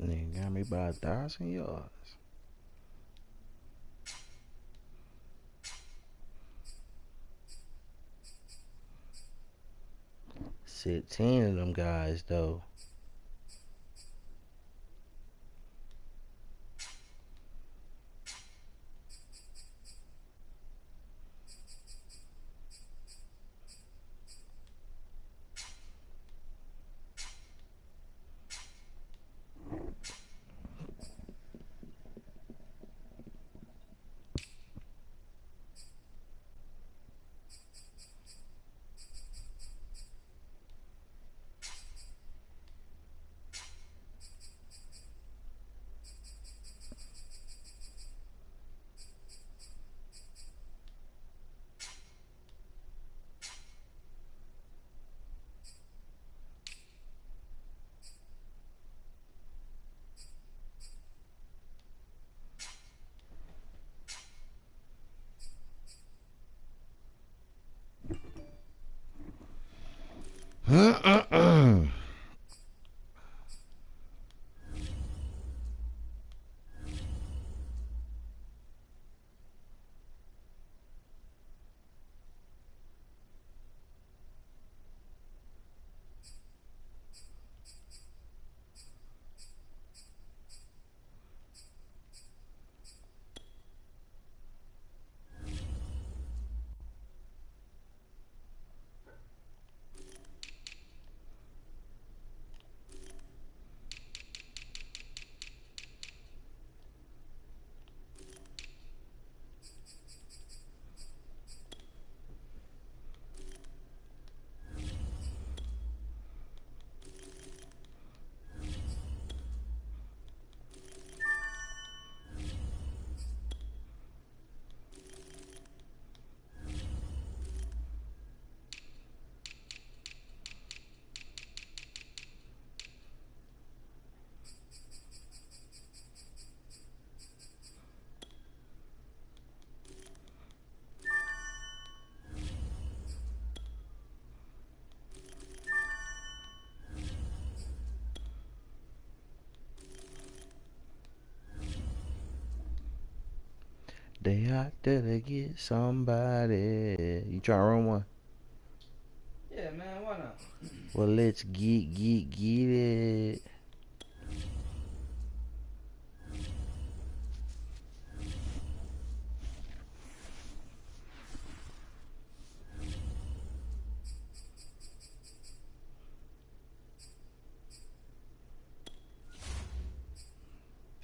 Nigga got me by 1,000 yards. Sit 10 of them guys though. out there to get somebody. You trying to run one?
Yeah, man, why not?
Well, let's get it.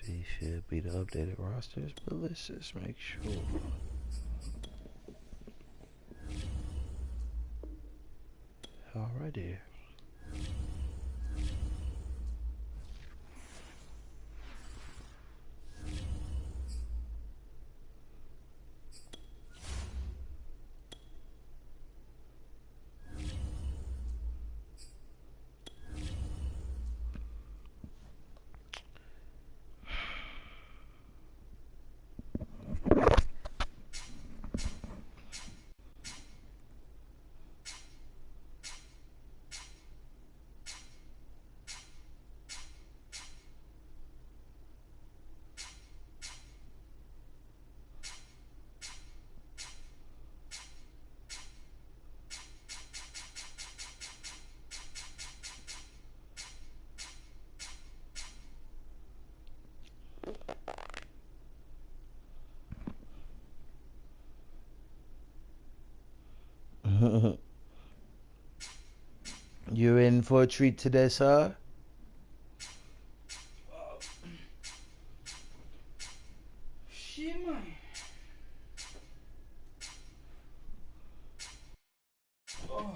These should be the updated rosters, but let's just make sure. All right there. You're in for a treat today, sir?
Shit, man. Oh.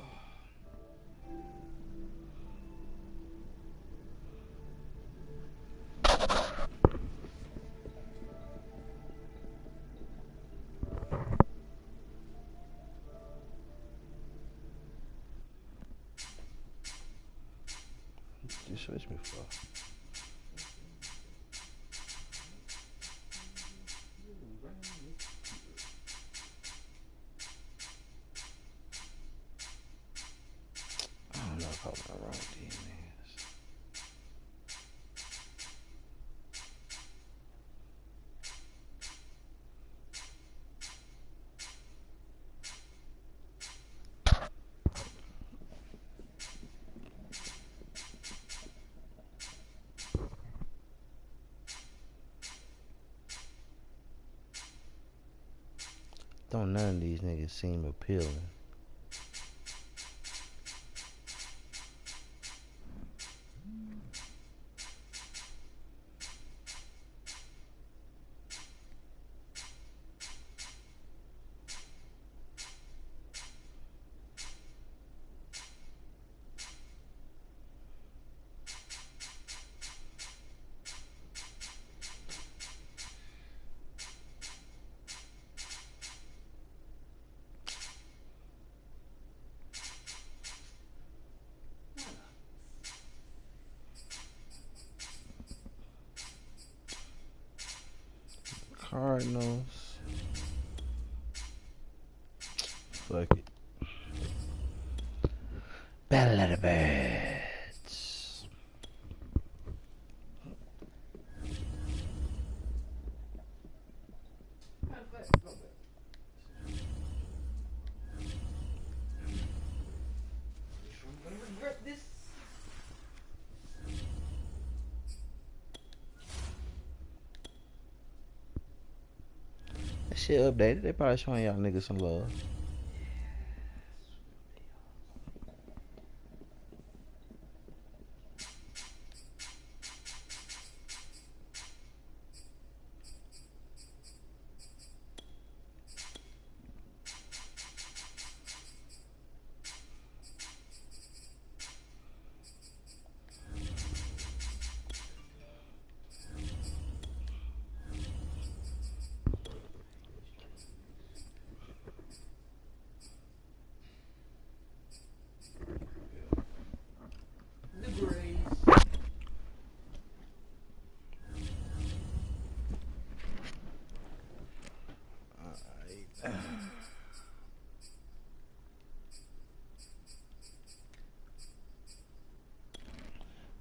You switch me for? I don't know if I was wrong with these niggas. Don't none of these niggas seem appealing. Cardinals. Fuck it. Battle of the Birds.
I'm gonna regret this.
That shit updated. They probably showing y'all niggas some love.
The Braves.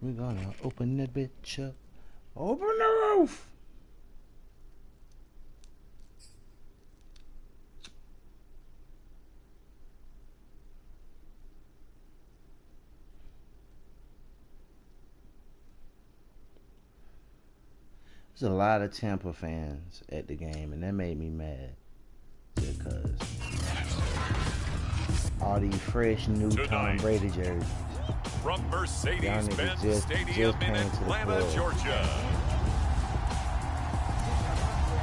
We're gonna open that bitch up. Open the roof! There's a lot of Tampa fans at the game, and that made me mad because all these fresh new Tom Brady jerseys.
From Mercedes-Benz Stadium
just
in
came to the
Atlanta,
club.
Georgia.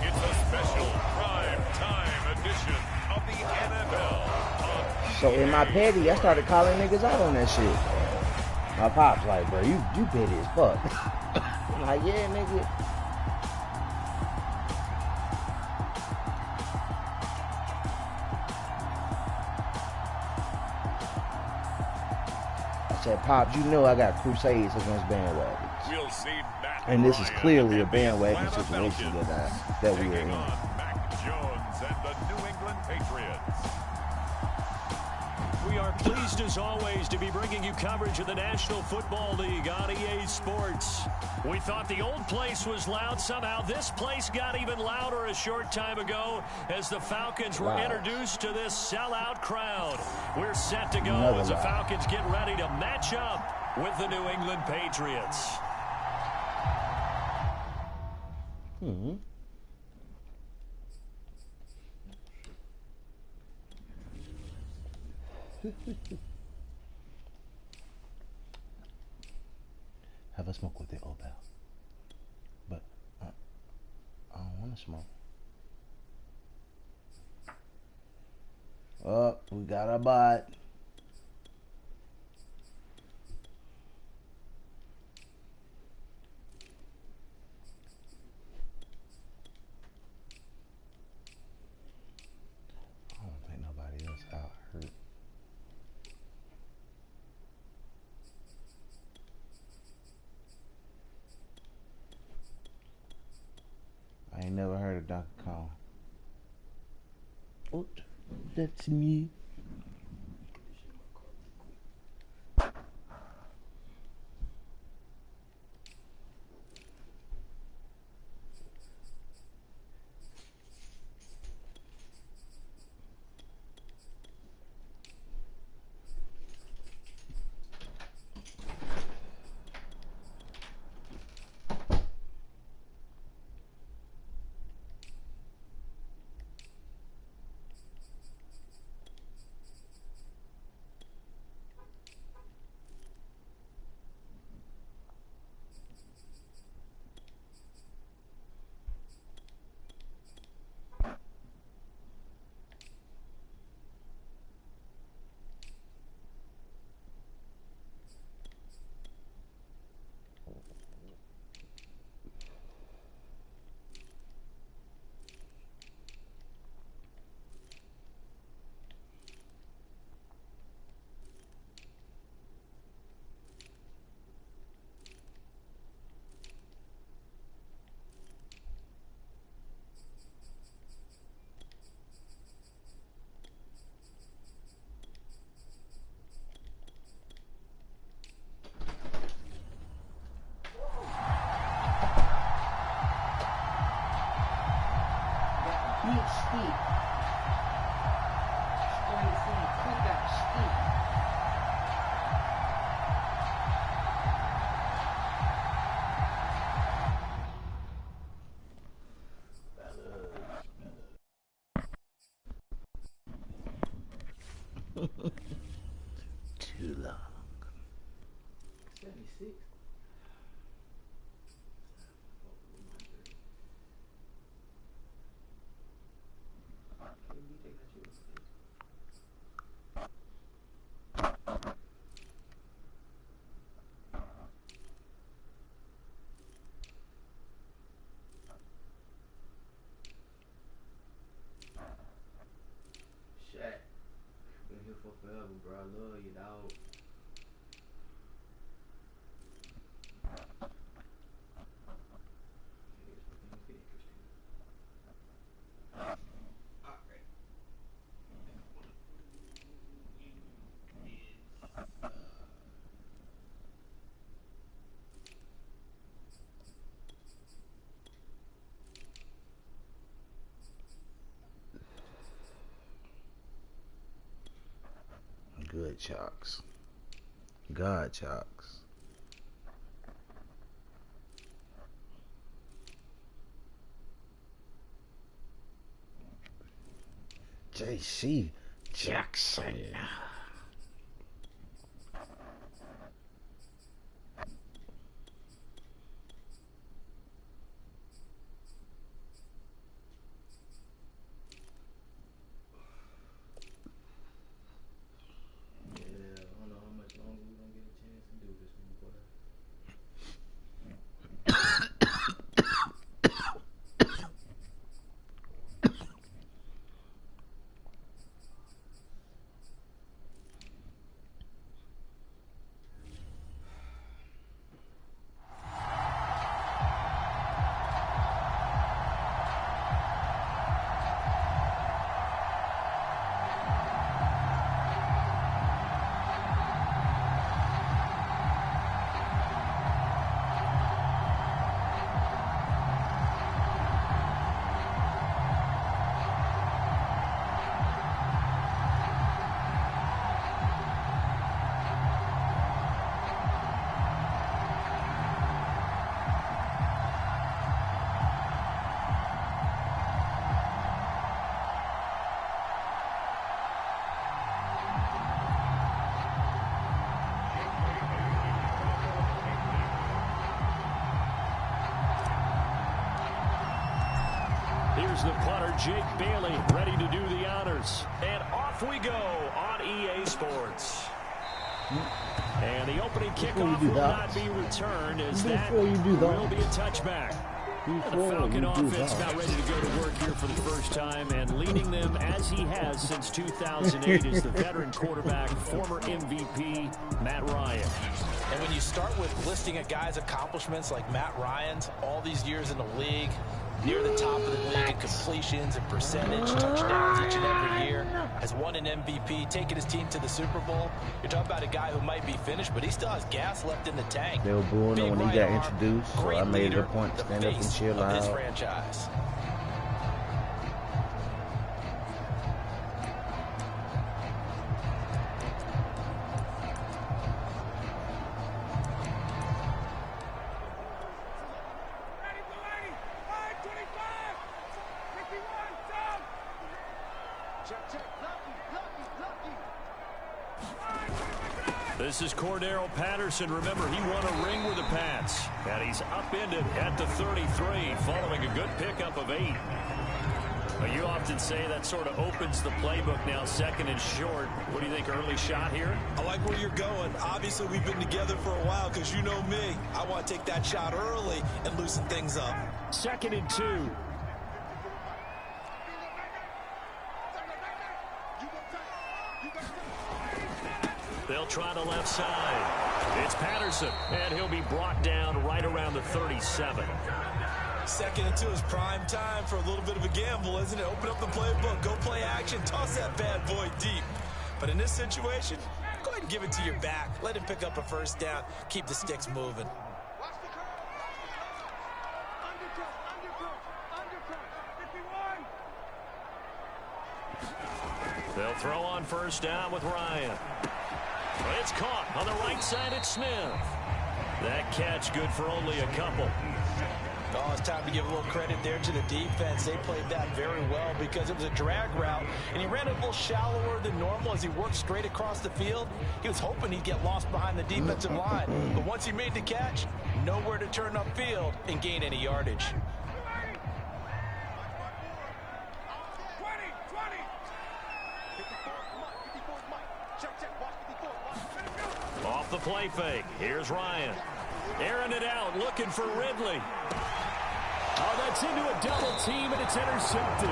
It's a special prime time edition of the NFL.
So in my petty, I started calling niggas out on that shit. My pop's like, bro, you petty as fuck. I'm like, yeah, nigga. I said, Pops, you know I got crusades against bandwagons.
We'll see Matt
And this is
Ryan
clearly a
and the
bandwagon
Atlanta
situation
Falcons
that we are
taking
in.
on Mac Jones and the New England Patriots.
We are pleased as always to be bringing you coverage of the National Football League on EA Sports. We thought the old place was loud. Somehow this place got even louder a short time ago as the Falcons were introduced to this sellout crowd. We're set to go as the Falcons get ready to match up with the New England Patriots.
Have a smoke with the old pal. But I don't want to smoke. Oh, we got a bot. I don't think nobody else out hurt. I ain't never heard of Donkey Kong. Oh, that's me.
Big steep. Straight from cookout steep.
Too long.
76. Shaq. Been here for forever, bro. I love you, dog.
Good chalks. God chalks. J.C. Jackson.
Here's the punter, Jake Bailey, ready to do the honors. And off we go on EA Sports. And the opening kickoff will not be returned as that will be a touchback. And the Falcon offense now ready to go to work here for the first time, and leading them as he has since 2008 is the veteran quarterback, former MVP, Matt Ryan.
And when you start with listing a guy's accomplishments like Matt Ryan's, all these years in the league, near the top of the league in completions and percentage, touchdowns each and every year, has won an MVP, taken his team to the Super Bowl. You're talking about a guy who might be finished, but he still has gas left in the tank.
They were booing him when he got introduced, so I made it a point to stand up and cheer loud.
His franchise.
This is Cordero Patterson. Remember, he won a ring with the Pats. And he's upended at the 33, following a good pickup of 8. Well, you often say that sort of opens the playbook now, second and short. What do you think, early shot here?
I like where you're going. Obviously, we've been together for a while because you know me. I want to take that shot early and loosen things up.
2nd and 2. They'll try the left side. It's Patterson, and he'll be brought down right around the 37.
2nd and 2 is prime time for a little bit of a gamble, isn't it? Open up the playbook, go play action, toss that bad boy deep. But in this situation, go ahead and give it to your back. Let him pick up a first down. Keep the sticks moving.
They'll throw on first down with Ryan. It's caught on the right side at Smith. That catch good for only a couple.
Oh, it's time to give a little credit there to the defense. They played that very well because it was a drag route, and he ran a little shallower than normal as he worked straight across the field. He was hoping he'd get lost behind the defensive line, but once he made the catch, nowhere to turn upfield and gain any yardage.
Off the play fake. Here's Ryan. Airing it out, looking for Ridley. Oh, that's into a double team, and it's intercepted.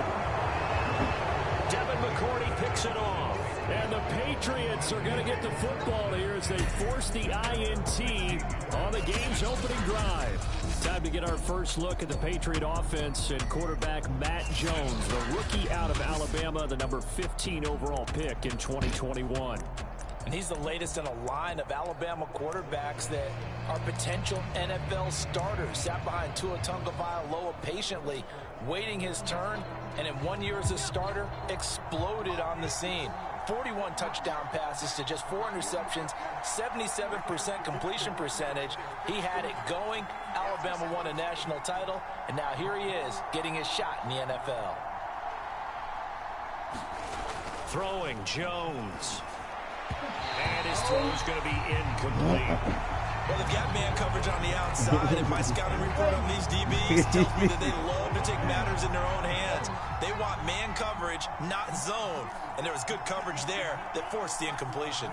Devin McCourty picks it off. And the Patriots are going to get the football here as they force the INT on the game's opening drive. Time to get our first look at the Patriot offense and quarterback Matt Jones, the rookie out of Alabama, the number 15 overall pick in 2021.
And he's the latest in a line of Alabama quarterbacks that are potential NFL starters. Sat behind Tua Tagovailoa patiently, waiting his turn, and in 1 year as a starter, exploded on the scene. 41 touchdown passes to just 4 interceptions, 77% completion percentage. He had it going. Alabama won a national title, and now here he is getting his shot in the NFL.
Throwing Jones. And his throw is going to be incomplete.
Well, they've got man coverage on the outside, and my scouting report on these DBs tells me that they love to take matters in their own hands. They want man coverage, not zone. And there was good coverage there that forced the incompletion.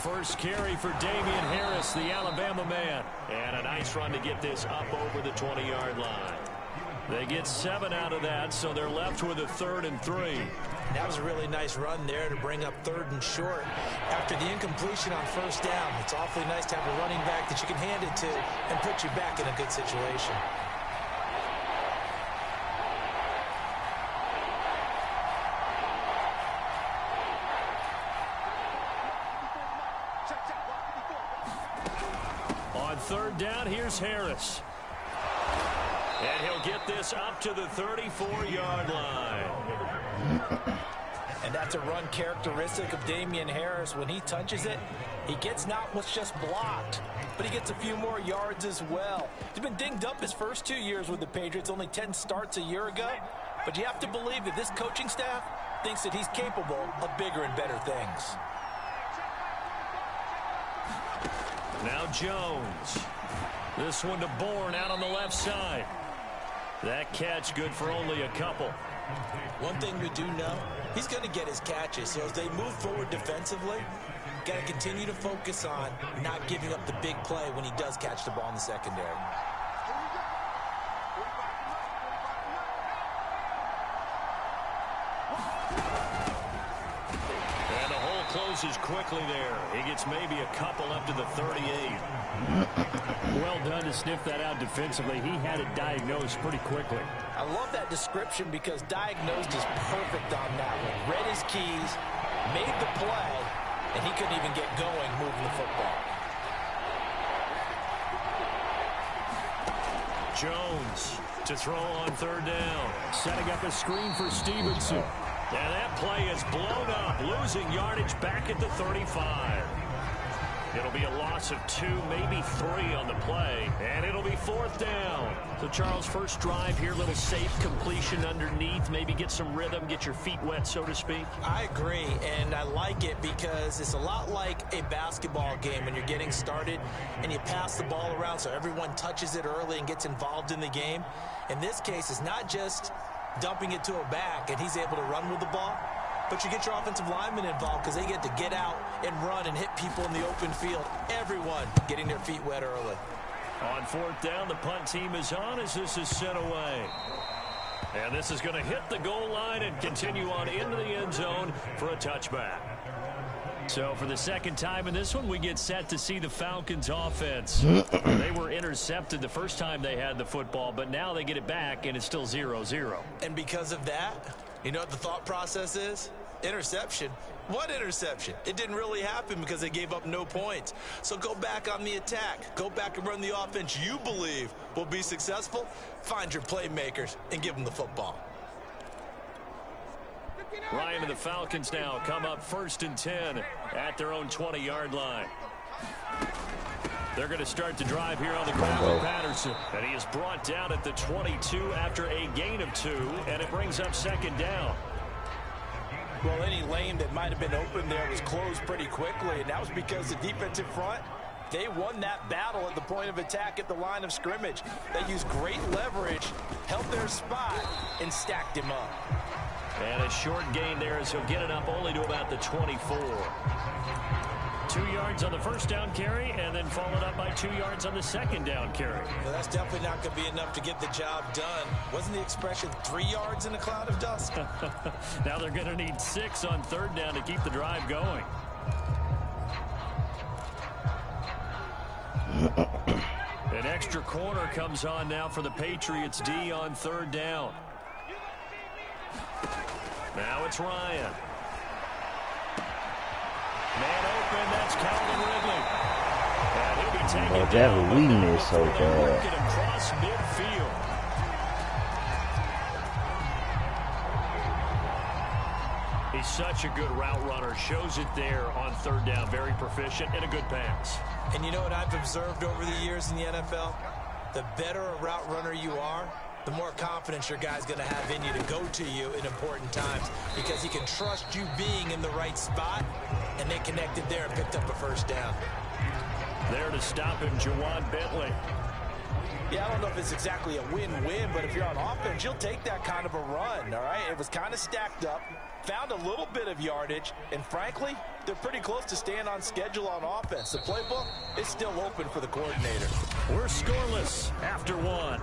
First carry for Damian Harris, the Alabama man. And a nice run to get this up over the 20-yard line. They get 7 out of that, so they're left with a 3rd and 3.
That was a really nice run there to bring up 3rd and short. After the incompletion on 1st down, it's awfully nice to have a running back that you can hand it to and put you back in a good situation.
On 3rd down, here's Harris. And he'll get this up to the 34-yard line.
And that's a run characteristic of Damian Harris. When he touches it, he gets not what's just blocked, but he gets a few more yards as well. He's been dinged up his first 2 years with the Patriots, only 10 starts a year ago. But you have to believe that this coaching staff thinks that he's capable of bigger and better things.
Now Jones. This one to Bourne out on the left side. That catch good for only a couple.
One thing we do know, he's going to get his catches. So as they move forward defensively, got to continue to focus on not giving up the big play when he does catch the ball in the secondary.
And the hole closes quickly there. He gets maybe a couple up to the 38.
Well done to sniff that out defensively. He had it diagnosed pretty quickly.
I love that description because diagnosed is perfect on that one. Read his keys, made the play, and he couldn't even get going moving the football.
Jones to throw on 3rd down.
Setting up a screen for Stevenson.
And that play is blown up, losing yardage back at the 35. It'll be a loss of 2, maybe 3 on the play, and it'll be 4th down. So, Charles, first drive here, little safe completion underneath, maybe get some rhythm, get your feet wet, so to speak.
I agree, and I like it because it's a lot like a basketball game when you're getting started and you pass the ball around so everyone touches it early and gets involved in the game. In this case, it's not just dumping it to a back and he's able to run with the ball, but you get your offensive linemen involved because they get to get out and run and hit people in the open field. Everyone getting their feet wet early.
On 4th down, the punt team is on as this is sent away. And this is going to hit the goal line and continue on into the end zone for a touchback. So for the 2nd time in this one, we get set to see the Falcons offense. They were intercepted the first time they had the football, but now they get it back and it's still 0-0.
And because of that, you know what the thought process is? Interception. What interception? It didn't really happen because they gave up no points. So go back on the attack. Go back and run the offense you believe will be successful. Find your playmakers and give them the football.
Ryan and the Falcons now come up 1st and 10 at their own 20-yard line. They're going to start the drive here on the ground with Patterson. And he is brought down at the 22 after a gain of 2, and it brings up 2nd down.
Well, any lane that might have been open there was closed pretty quickly, and that was because the defensive front, they won that battle at the point of attack at the line of scrimmage. They used great leverage, held their spot, and stacked him up.
And a short gain there as he'll get it up only to about the 24. 2 yards on the 1st down carry, and then followed up by 2 yards on the 2nd down carry.
Well, that's definitely not going to be enough to get the job done. Wasn't the expression 3 yards in a cloud of dust?
Now they're going to need 6 on 3rd down to keep the drive going. An extra corner comes on now for the Patriots D on 3rd down. Now it's Ryan. Man open, that's Calvin Ridley. And he'll be taken down.
We missed so bad.
Working across midfield. He's such a good route runner. Shows it there on 3rd down. Very proficient and a good pass.
And you know what I've observed over the years in the NFL? The better a route runner you are, the more confidence your guy's going to have in you to go to you in important times because he can trust you being in the right spot, and they connected there and picked up a first down.
There to stop him, Jawan Bentley.
Yeah, I don't know if it's exactly a win-win, but if you're on offense, you'll take that kind of a run, all right? It was kind of stacked up, found a little bit of yardage, and frankly, they're pretty close to staying on schedule on offense. The playbook is still open for the coordinator.
We're scoreless after one.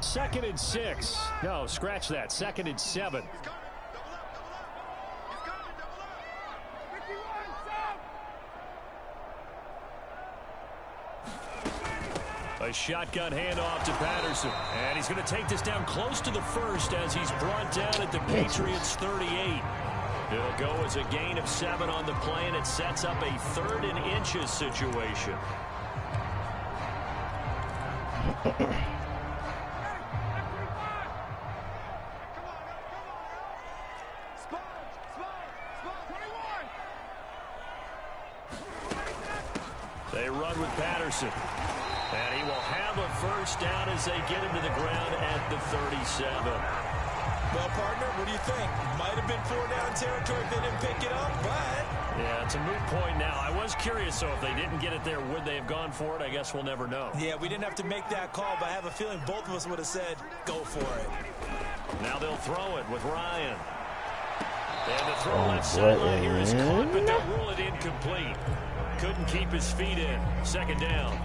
2nd and 6. No, scratch that. 2nd and 7. A shotgun handoff to Patterson. And he's going to take this down close to the first as he's brought down at the Patriots' 38. It'll go as a gain of 7 on the play, and it sets up a 3rd and inches situation. They run with Patterson. And he will have a first down as they get him to the ground at the 37.
Well, partner, what do you think? Might have been 4-down territory if they didn't pick it up, but...
Yeah, it's a moot point now. I was curious, so if they didn't get it there, would they have gone for it? I guess we'll never know.
Yeah, we didn't have to make that call, but I have a feeling both of us would have said, go for it.
Now they'll throw it with Ryan. And the throw left sideline here is caught, but they'll rule it incomplete. Couldn't keep his feet in. 2nd down.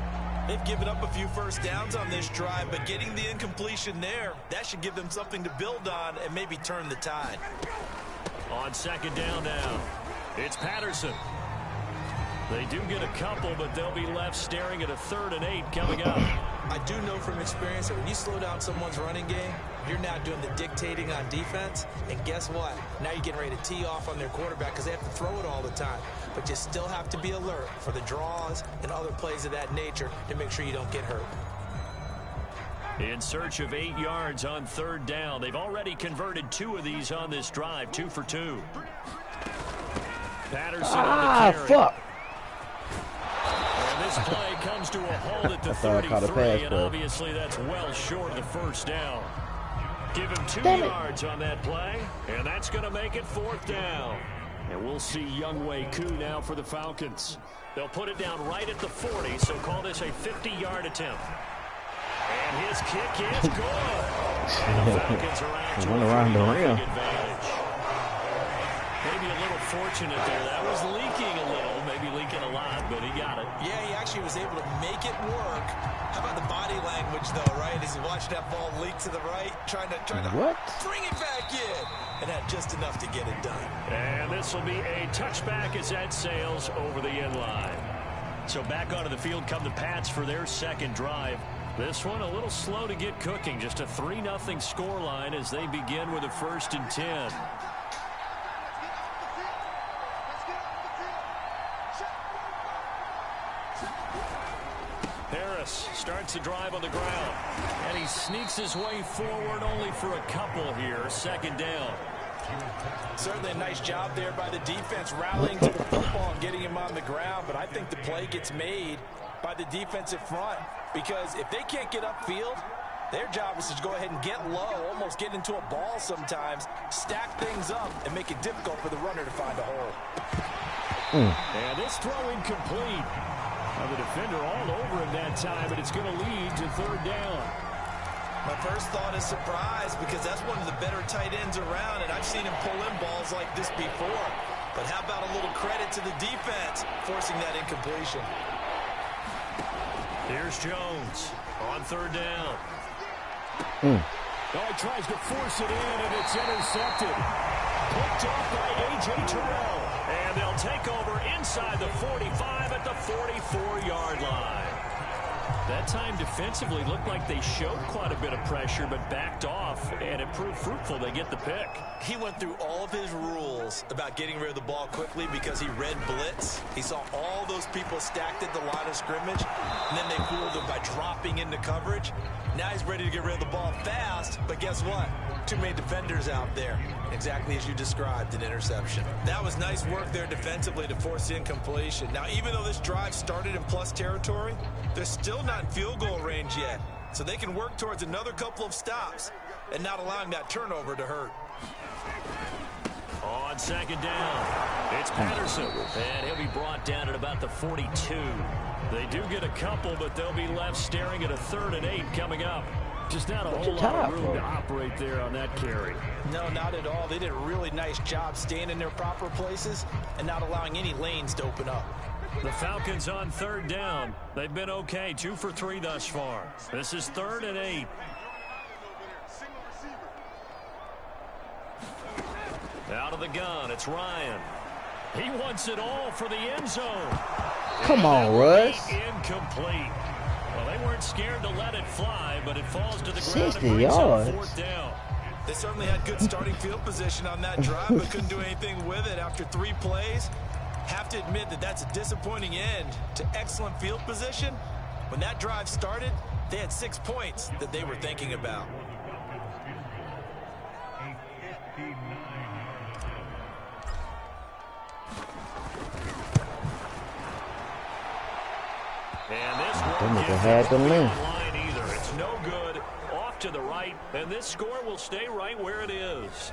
They've given up a few first downs on this drive, but getting the incompletion there, that should give them something to build on and maybe turn the tide.
On 2nd down now, it's Patterson. They do get a couple, but they'll be left staring at a 3rd and 8 coming up.
I do know from experience that when you slow down someone's running game, you're now doing the dictating on defense. And guess what? Now you're getting ready to tee off on their quarterback because they have to throw it all the time. But you still have to be alert for the draws and other plays of that nature to make sure you don't get hurt.
In search of 8 yards on 3rd down. They've already converted 2 of these on this drive, 2 for 2. Patterson on the carry.
Fuck.
And this play comes to a halt at the 33, and obviously that's well short of the first down. Give him 2 yards on that play, and that's going to make it 4th down. And we'll see Younghoe Koo now for the Falcons. They'll put it down right at the 40, so call this a 50-yard attempt. And his kick is good. And the Falcons are out to a 3-0 advantage. Maybe a little fortunate there. That was leaking a little, maybe leaking a lot, but he got it.
Yeah, he actually was able to make it work. How about the body language, though, right? As he watched that ball leak to the right, trying to bring it back in. And had just enough to get it done.
And this will be a touchback as that sails over the end line. So back onto the field come the Pats for their 2nd drive. This one a little slow to get cooking. Just a 3-0 scoreline as they begin with a 1st and 10. Harris starts the drive on the ground. And he sneaks his way forward only for a couple here. 2nd down.
Certainly a nice job there by the defense rallying to the football and getting him on the ground, but I think the play gets made by the defensive front because if they can't get upfield, their job is to go ahead and get low, almost get into a ball sometimes, stack things up, and make it difficult for the runner to find a hole.
And this throw incomplete. Now the defender all over him that time, but it's going to lead to 3rd down.
My first thought is surprise because that's one of the better tight ends around, and I've seen him pull in balls like this before. But how about a little credit to the defense forcing that incompletion?
Here's Jones on 3rd down. Oh, he tries to force it in, and it's intercepted. Picked off by A.J. Terrell. And they'll take over inside the 45 at the 44-yard line. That time defensively looked like they showed quite a bit of pressure but backed off, and it proved fruitful. They get the pick.
He went through all of his rules about getting rid of the ball quickly because he read blitz. He saw all those people stacked at the line of scrimmage, and then they fooled him by dropping into coverage. Now he's ready to get rid of the ball fast, but guess what? Too many defenders out there. Exactly as you described, an interception. That was nice work there defensively to force the incompletion. Now, even though this drive started in plus territory, they're still not not in field goal range yet, so they can work towards another couple of stops and not allowing that turnover to hurt.
On second down, it's Patterson, and he'll be brought down at about the 42. They do get a couple, but they'll be left staring at a 3rd and 8 coming up. Just not a whole lot of room to operate there on that carry.
No, not at all. They did a really nice job staying in their proper places and not allowing any lanes to open up.
The Falcons on 3rd down. They've been okay, 2 for 3 thus far. This is 3rd and 8. Out of the gun, it's Ryan. He wants it all for the end zone.
Come on, Russ.
Incomplete. Well, they weren't scared to let it fly, but it falls to the ground
60
and brings
yards.
up 4th down.
They certainly had good starting field position on that drive, but couldn't do anything with it after 3 plays. Have to admit that that's a disappointing end to excellent field position. When that drive started, they had 6 points that they were thinking about.
And this
That
one
nigga had the length.
line either. It's no good. Off to the right, and this score will stay right where it is.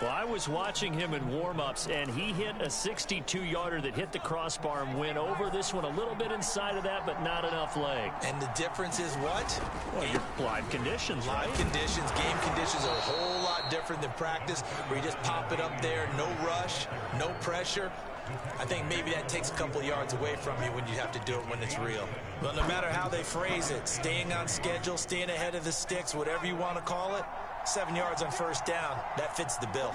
Well, I was watching him in warm-ups, and he hit a 62-yarder that hit the crossbar and went over. This one a little bit inside of that, but not enough leg.
And the difference is what?
Well, your live conditions, right?
Live conditions, game conditions are a whole lot different than practice, where you just pop it up there, no rush, no pressure. I think maybe that takes a couple yards away from you when you have to do it when it's real. Well, no matter how they phrase it, staying on schedule, staying ahead of the sticks, whatever you want to call it, 7 yards on 1st down, that fits the bill.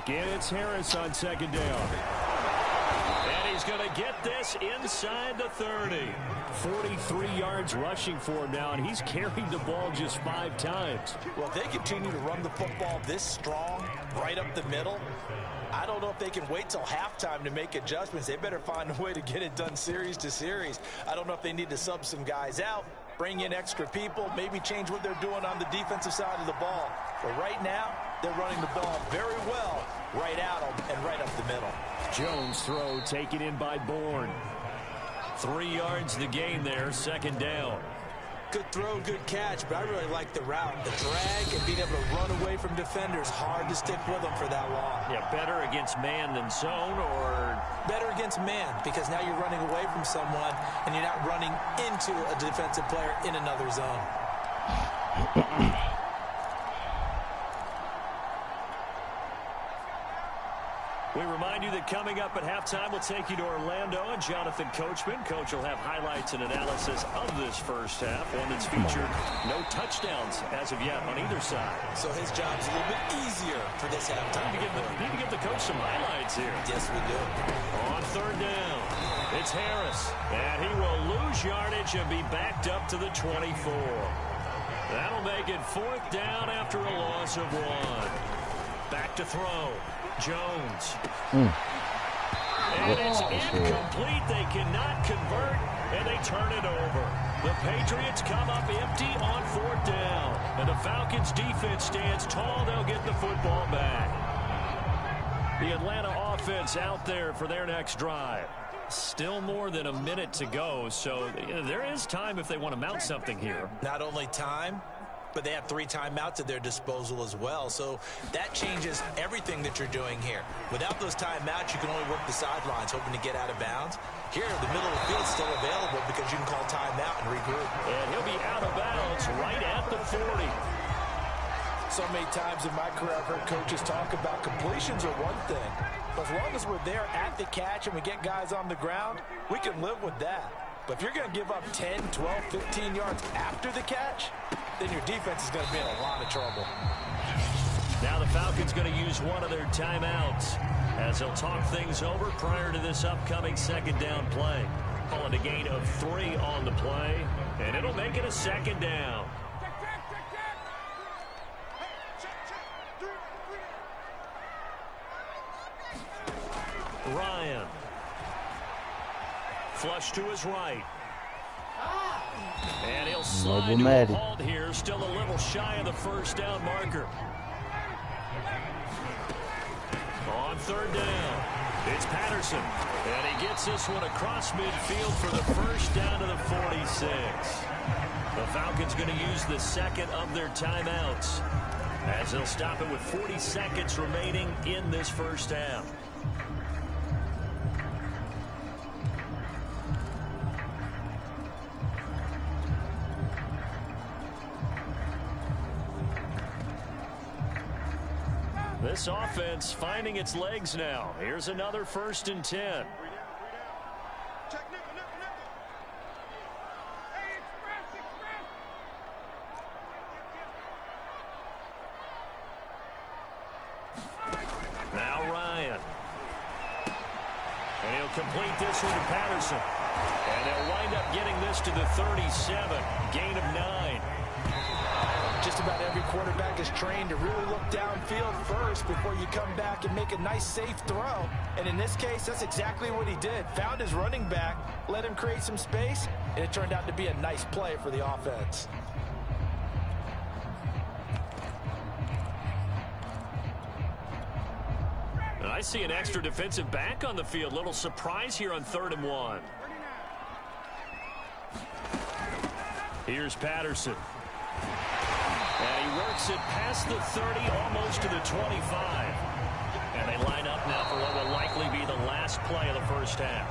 Again, it's Harris on 2nd down. And he's going to get this inside the 30. 43 yards rushing for him now, and he's carried the ball just 5 times.
Well, if they continue to run the football this strong, right up the middle, I don't know if they can wait till halftime to make adjustments. They better find a way to get it done series to series. I don't know if they need to sub some guys out, bring in extra people, maybe change what they're doing on the defensive side of the ball. But right now, they're running the ball very well right out and right up the middle.
Jones' throw taken in by Bourne. 3 yards the gain there, 2nd down.
Good throw, good catch, but I really like the route. The drag and being able to run away from defenders, hard to stick with them for that long.
Yeah, better against man than zone, or?
Better against man, because now you're running away from someone and you're not running into a defensive player in another zone.
We remind you that coming up at halftime, we'll take you to Orlando and Jonathan Coachman. Coach will have highlights and analysis of this first half, one that's featured no touchdowns as of yet on either side.
So his job's a little bit easier for this halftime.
Need to give the coach some highlights here.
Yes, we do.
On 3rd down, it's Harris, and he will lose yardage and be backed up to the 24. That'll make it 4th down after a loss of 1. Back to throw. Jones. And it's incomplete. They cannot convert, and they turn it over. The Patriots come up empty on 4th down, and the Falcons defense stands tall. They'll get the football back. The Atlanta offense out there for their next drive. Still more than a minute to go, so there is time if they want to mount something here.
Not only time, but they have 3 timeouts at their disposal as well. So that changes everything that you're doing here. Without those timeouts, you can only work the sidelines, hoping to get out of bounds. Here, the middle of the field is still available because you can call timeout and regroup.
And he'll be out of bounds right at the 40.
So many times in my career, I've heard coaches talk about completions are one thing. But as long as we're there at the catch and we get guys on the ground, we can live with that. But if you're going to give up 10, 12, 15 yards after the catch, then your defense is going to be in a lot of trouble.
Now the Falcons going to use one of their timeouts as they'll talk things over prior to this upcoming 2nd down play. Call it a gain of 3 on the play, and it'll make it a 2nd down. Ryan. Flush to his right. And he'll slide to a halt here, still a little shy of the 1st down marker. On on third down. It's Patterson, and he gets this one across midfield for the first down to the 46. The Falcons going to use the second of their timeouts as they'll stop it with 40 seconds remaining in this first half. This offense finding its legs now. Here's another 1st and 10. Now Ryan. And he'll complete this one to Patterson. And they'll wind up getting this to the 37. Gain of 9.
Just about every quarterback is trained to really look downfield first before you come back and make a nice, safe throw. And in this case, that's exactly what he did. Found his running back, let him create some space, and it turned out to be a nice play for the offense.
I see an extra defensive back on the field. Little surprise here on 3rd and 1. Here's Patterson. And he works it past the 30, almost to the 25. And they line up now for what will likely be the last play of the first half.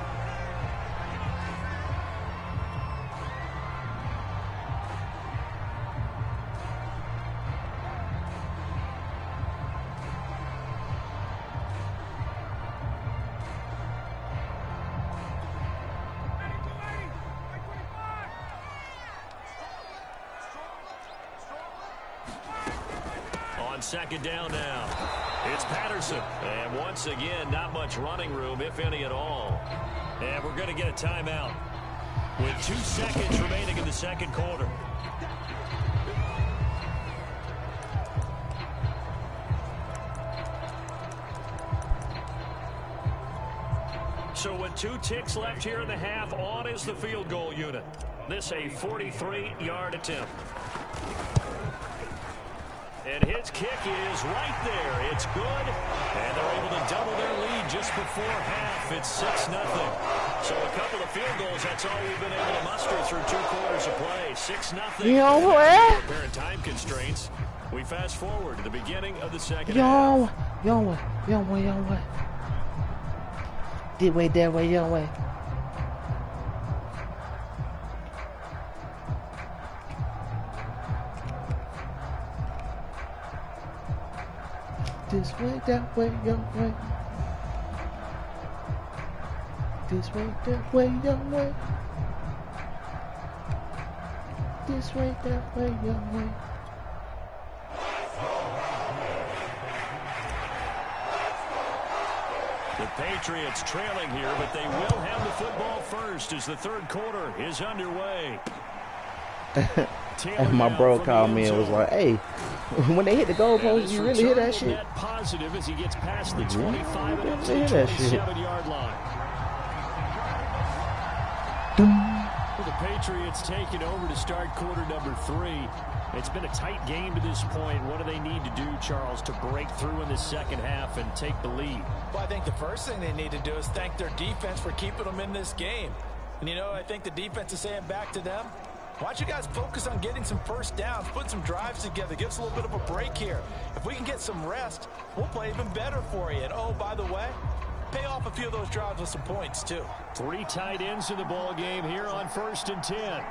Second down now. It's Patterson. And once again, not much running room, if any at all. And we're going to get a timeout with 2 seconds remaining in the second quarter. So with 2 ticks left here in the half, on is the field goal unit. This a 43-yard attempt. And his kick is right there. It's good. And they're able to double their lead just before half. It's 6-0. So a couple of field goals, that's all we've been able to muster through 2 quarters of play. 6-0.
You know what?
Apparent time constraints. We fast forward to the beginning of the second half.
Yo, what? That way, yo, way. This way, that way, your way. This way, that way, your way. This way, that way, your way.
The Patriots trailing here, but they will have the football first as the third quarter is underway.
And my bro called me and was like, hey, when they hit the goalpost, you really hear that shit?
Positive as he gets past the 25 and up to the 27-yard line. The Patriots taking over to start quarter number 3. It's been a tight game to this point. What do they need to do, Charles, to break through in the second half and take the lead?
Well, I think the first thing they need to do is thank their defense for keeping them in this game. And, you know, I think the defense is saying back to them, why don't you guys focus on getting some first downs, putting some drives together, give us a little bit of a break here. If we can get some rest, we'll play even better for you. And, oh, by the way, pay off a few of those drives with some points, too.
3 tight ends in the ball game here on 1st and 10.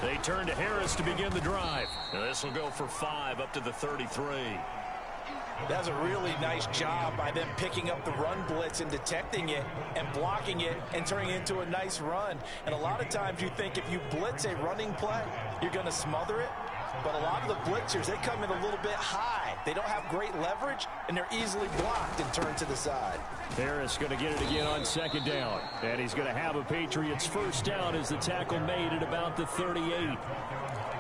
They turn to Harris to begin the drive. Now this will go for 5 up to the 33.
That's a really nice job by them picking up the run blitz and detecting it and blocking it and turning it into a nice run. And a lot of times you think if you blitz a running play, you're going to smother it. But a lot of the blitzers, they come in a little bit high. They don't have great leverage, and they're easily blocked and turned to the side.
Harris going to get it again on second down. And he's going to have a Patriots first down as the tackle made at about the 38.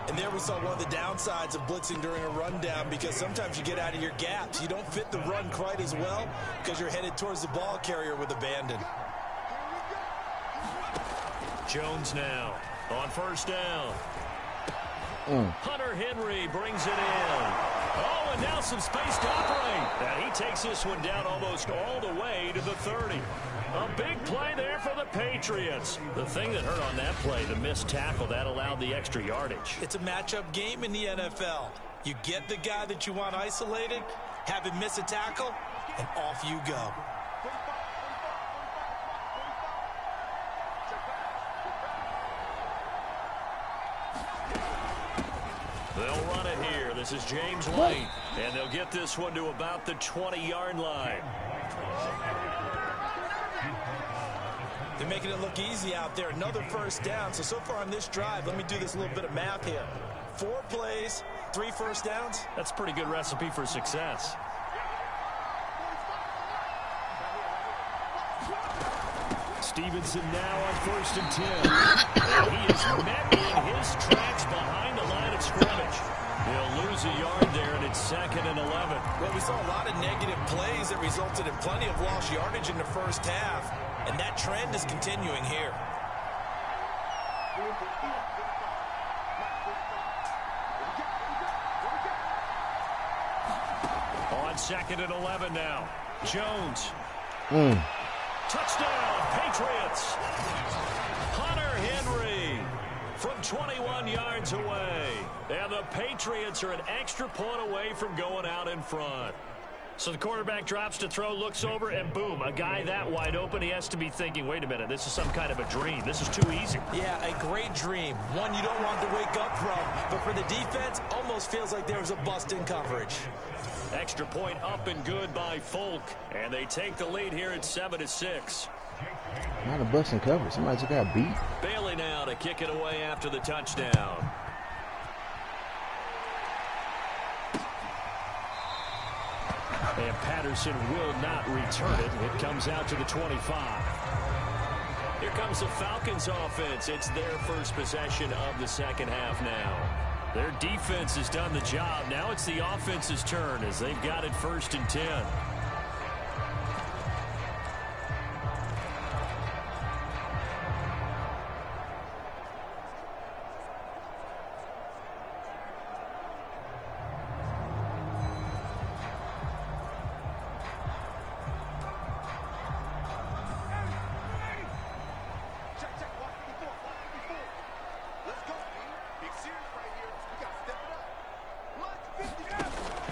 And there we saw one of the downsides of blitzing during a rundown, because sometimes you get out of your gaps. You don't fit the run quite as well because you're headed towards the ball carrier with abandon.
Jones now on first down. Hunter Henry brings it in. Oh, and now some space to operate. And he takes this one down almost all the way to the 30. A big play there for the Patriots. The thing that hurt on that play, the missed tackle, that allowed the extra yardage.
It's a matchup game in the NFL. You get the guy that you want isolated, have him miss a tackle, and off you go.
They'll run it here. This is James Lane. And they'll get this one to about the 20-yard line.
They're making it look easy out there. Another first down. So far on this drive, let me do this little bit of math here. 4 plays, 3 first downs.
That's a pretty good recipe for success. Stevenson now on 1st and 10. He is met in his tracks behind the line of scrimmage. He'll lose a yard there, and it's 2nd and 11.
Well, we saw a lot of negative plays that resulted in plenty of lost yardage in the first half, and that trend is continuing here.
On 2nd and 11 now. Jones. Touchdown, Patriots. Hunter Henry from 21 yards away. And the Patriots are an extra point away from going out in front. So the quarterback drops to throw, looks over, and boom, a guy that wide open, he has to be thinking, wait a minute, this is some kind of a dream. This is too easy.
Yeah, a great dream. One you don't want to wake up from. But for the defense, almost feels like there was a bust in coverage.
Extra point up and good by Folk. And they take the lead here at 7-6.
Not a bust in coverage. Somebody just got beat.
Bailey now to kick it away after the touchdown. And Patterson will not return it. It comes out to the 25. Here comes the Falcons offense. It's their first possession of the second half now. Their defense has done the job. Now it's the offense's turn as they've got it 1st and 10.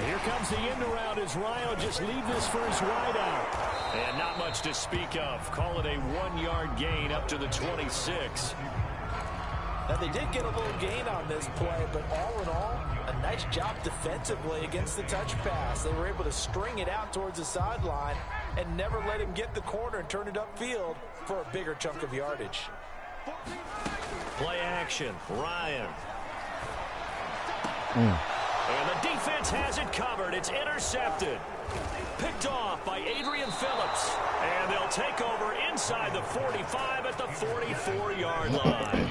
Here comes the end around as Ryle just leave this for his wide out. And not much to speak of. Call it a 1-yard gain up to the 26.
Now, they did get a little gain on this play, but all in all, a nice job defensively against the touch pass. They were able to string it out towards the sideline and never let him get the corner and turn it upfield for a bigger chunk of yardage.
Play action. Ryan. And the defense has it covered. It's intercepted. Picked off by Adrian Phillips. And they'll take over inside the 45 at the 44-yard line.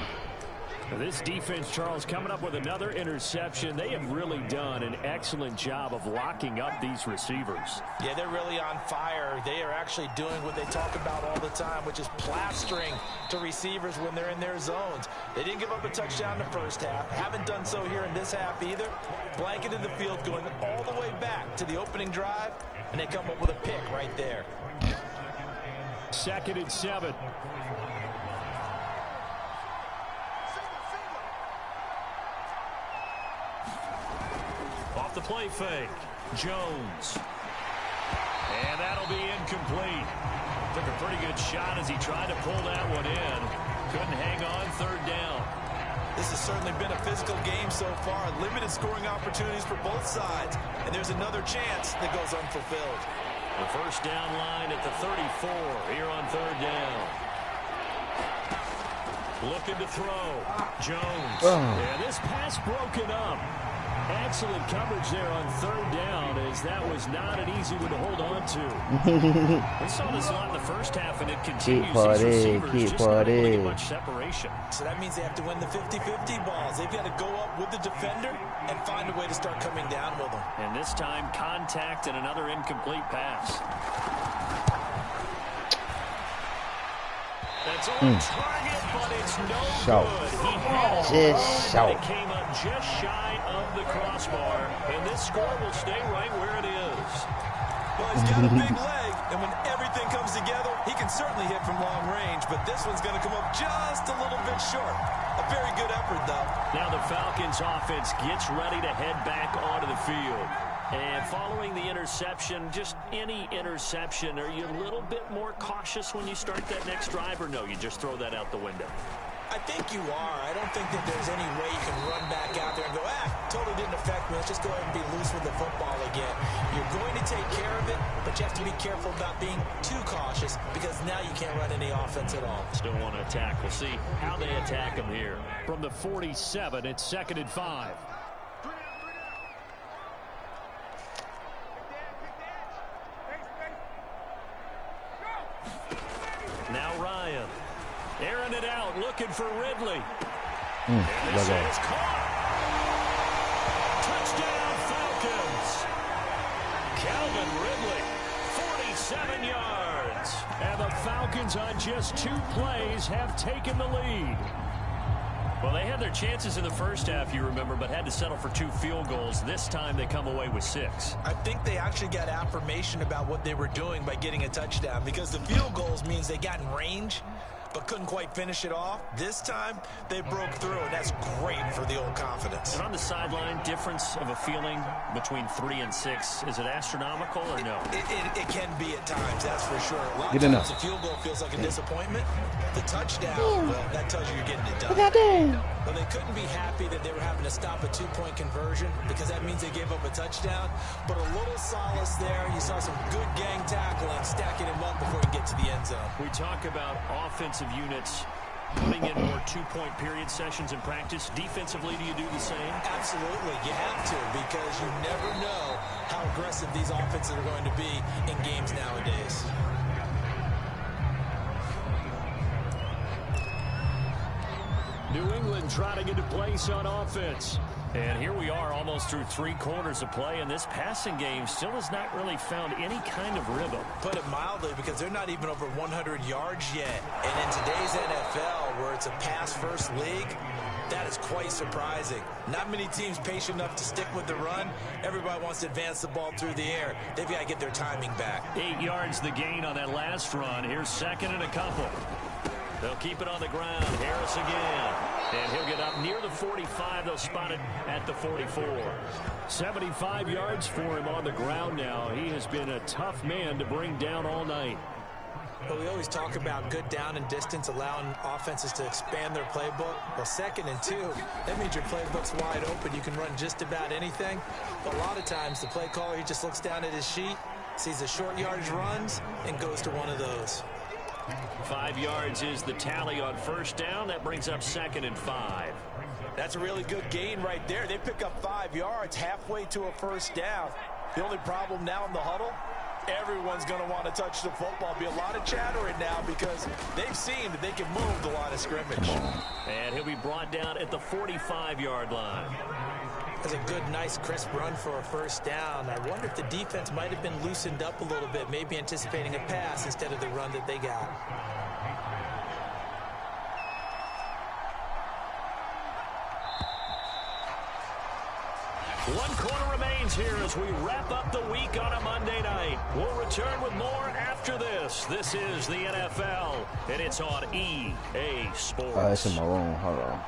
This defense, Charles, coming up with another interception. They have really done an excellent job of locking up these receivers.
Yeah, they're really on fire. They are actually doing what they talk about all the time, which is plastering to receivers when they're in their zones. They didn't give up a touchdown in the first half. Haven't done so here in this half either. Blanketed the field going all the way back to the opening drive, and they come up with a pick right there.
2nd and 7. Off the play fake. Jones. And that'll be incomplete. Took a pretty good shot as he tried to pull that one in. Couldn't hang on 3rd down.
This has certainly been a physical game so far. Limited scoring opportunities for both sides. And there's another chance that goes unfulfilled.
The first down line at the 34 here on 3rd down. Looking to throw. Jones. And this pass broken up. Excellent coverage there on 3rd down, as that was not an easy one to hold on to. We saw this a lot in the first half, and it continues. These receivers just not able to get much separation.
So that means they have to win the 50-50 balls. They've got to go up with the defender and find a way to start coming down with them.
And this time, contact and another incomplete pass. That's on target, but it's It's no
Short.
good. He had it.
Just short.
It came up just shy of the crossbar, and this score will stay right where it is.
Well, he's got a big leg, and when everything comes together, he can certainly hit from long range, but this one's going to come up just a little bit short. A very good effort, though.
Now the Falcons offense gets ready to head back onto the field. And following the interception, just any interception, are you a little bit more cautious when you start that next drive, or no, you just throw that out the window?
I think you are. I don't think that there's any way you can run back out there and go, totally didn't affect me. Let's just go ahead and be loose with the football again. You're going to take care of it, but you have to be careful about being too cautious because now you can't run any offense at all.
Still want to attack. We'll see how they attack him here. From the 47, it's 2nd and 5. Now Ryan. Airing it out, looking for Ridley. And this is caught. Touchdown, Falcons. Calvin Ridley, 47 yards. And the Falcons on just 2 plays have taken the lead. Well, they had their chances in the first half, you remember, but had to settle for 2 field goals. This time they come away with 6.
I think they actually got affirmation about what they were doing by getting a touchdown because the field goals means they got in range but couldn't quite finish it off. This time, they broke through, and that's great for the old confidence.
And on the sideline, difference of a feeling between 3 and 6, is it astronomical or no?
It can be at times, that's for sure. A lot of times, the field goal feels like a disappointment. The touchdown, well, that tells you you're getting it done. Well, they couldn't be happy that they were having to stop a 2-point conversion because that means they gave up a touchdown. But a little solace there. You saw some good gang tackling, stacking him up before he get to the end zone.
We talk about offensive units putting in more 2-point period sessions in practice. Defensively, do you do the same?
Absolutely. You have to because you never know how aggressive these offenses are going to be in games nowadays.
New England trying to get a place on offense. And here we are almost through 3 quarters of play, and this passing game still has not really found any kind of rhythm.
Put it mildly, because they're not even over 100 yards yet. And in today's NFL, where it's a pass-first league, that is quite surprising. Not many teams patient enough to stick with the run. Everybody wants to advance the ball through the air. They've got to get their timing back.
8 yards the gain on that last run. Here's 2nd and a couple. They'll keep it on the ground. Harris again. And he'll get up near the 45. They'll spot it at the 44. 75 yards for him on the ground now. He has been a tough man to bring down all night.
Well, we always talk about good down and distance, allowing offenses to expand their playbook. Well, 2nd and 2, that means your playbook's wide open. You can run just about anything. But a lot of times, the play caller, he just looks down at his sheet, sees the short yardage runs, and goes to one of those.
5 yards is the tally on 1st down. That brings up 2nd and 5.
That's a really good gain right there. They pick up 5 yards halfway to a 1st down. The only problem now in the huddle, everyone's going to want to touch the football. Be a lot of chattering now because they've seen that they can move the line of scrimmage.
And he'll be brought down at the 45-yard line.
That's a good, nice, crisp run for a 1st down. I wonder if the defense might have been loosened up a little bit, maybe anticipating a pass instead of the run that they got.
One quarter remains here as we wrap up the week on a Monday night. We'll return with more after this. This is the NFL, and it's on EA Sports.
That's in my room. Hold on.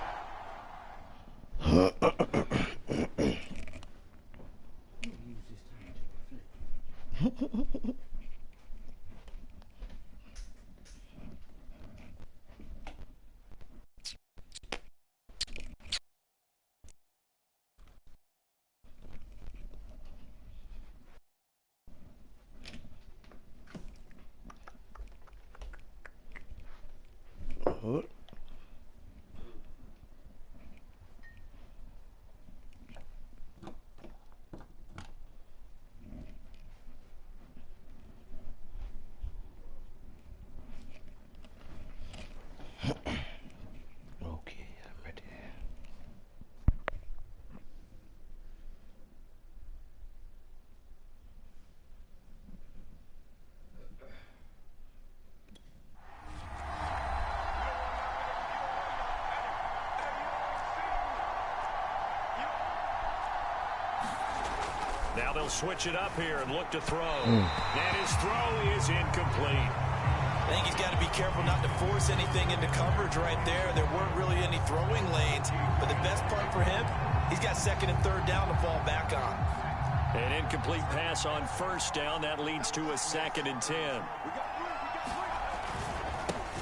Now they'll switch it up here and look to throw. And his throw is incomplete.
I think he's got to be careful not to force anything into coverage right there. There weren't really any throwing lanes. But the best part for him, he's got second and third down to fall back on.
An incomplete pass on first down. That leads to a 2nd and 10.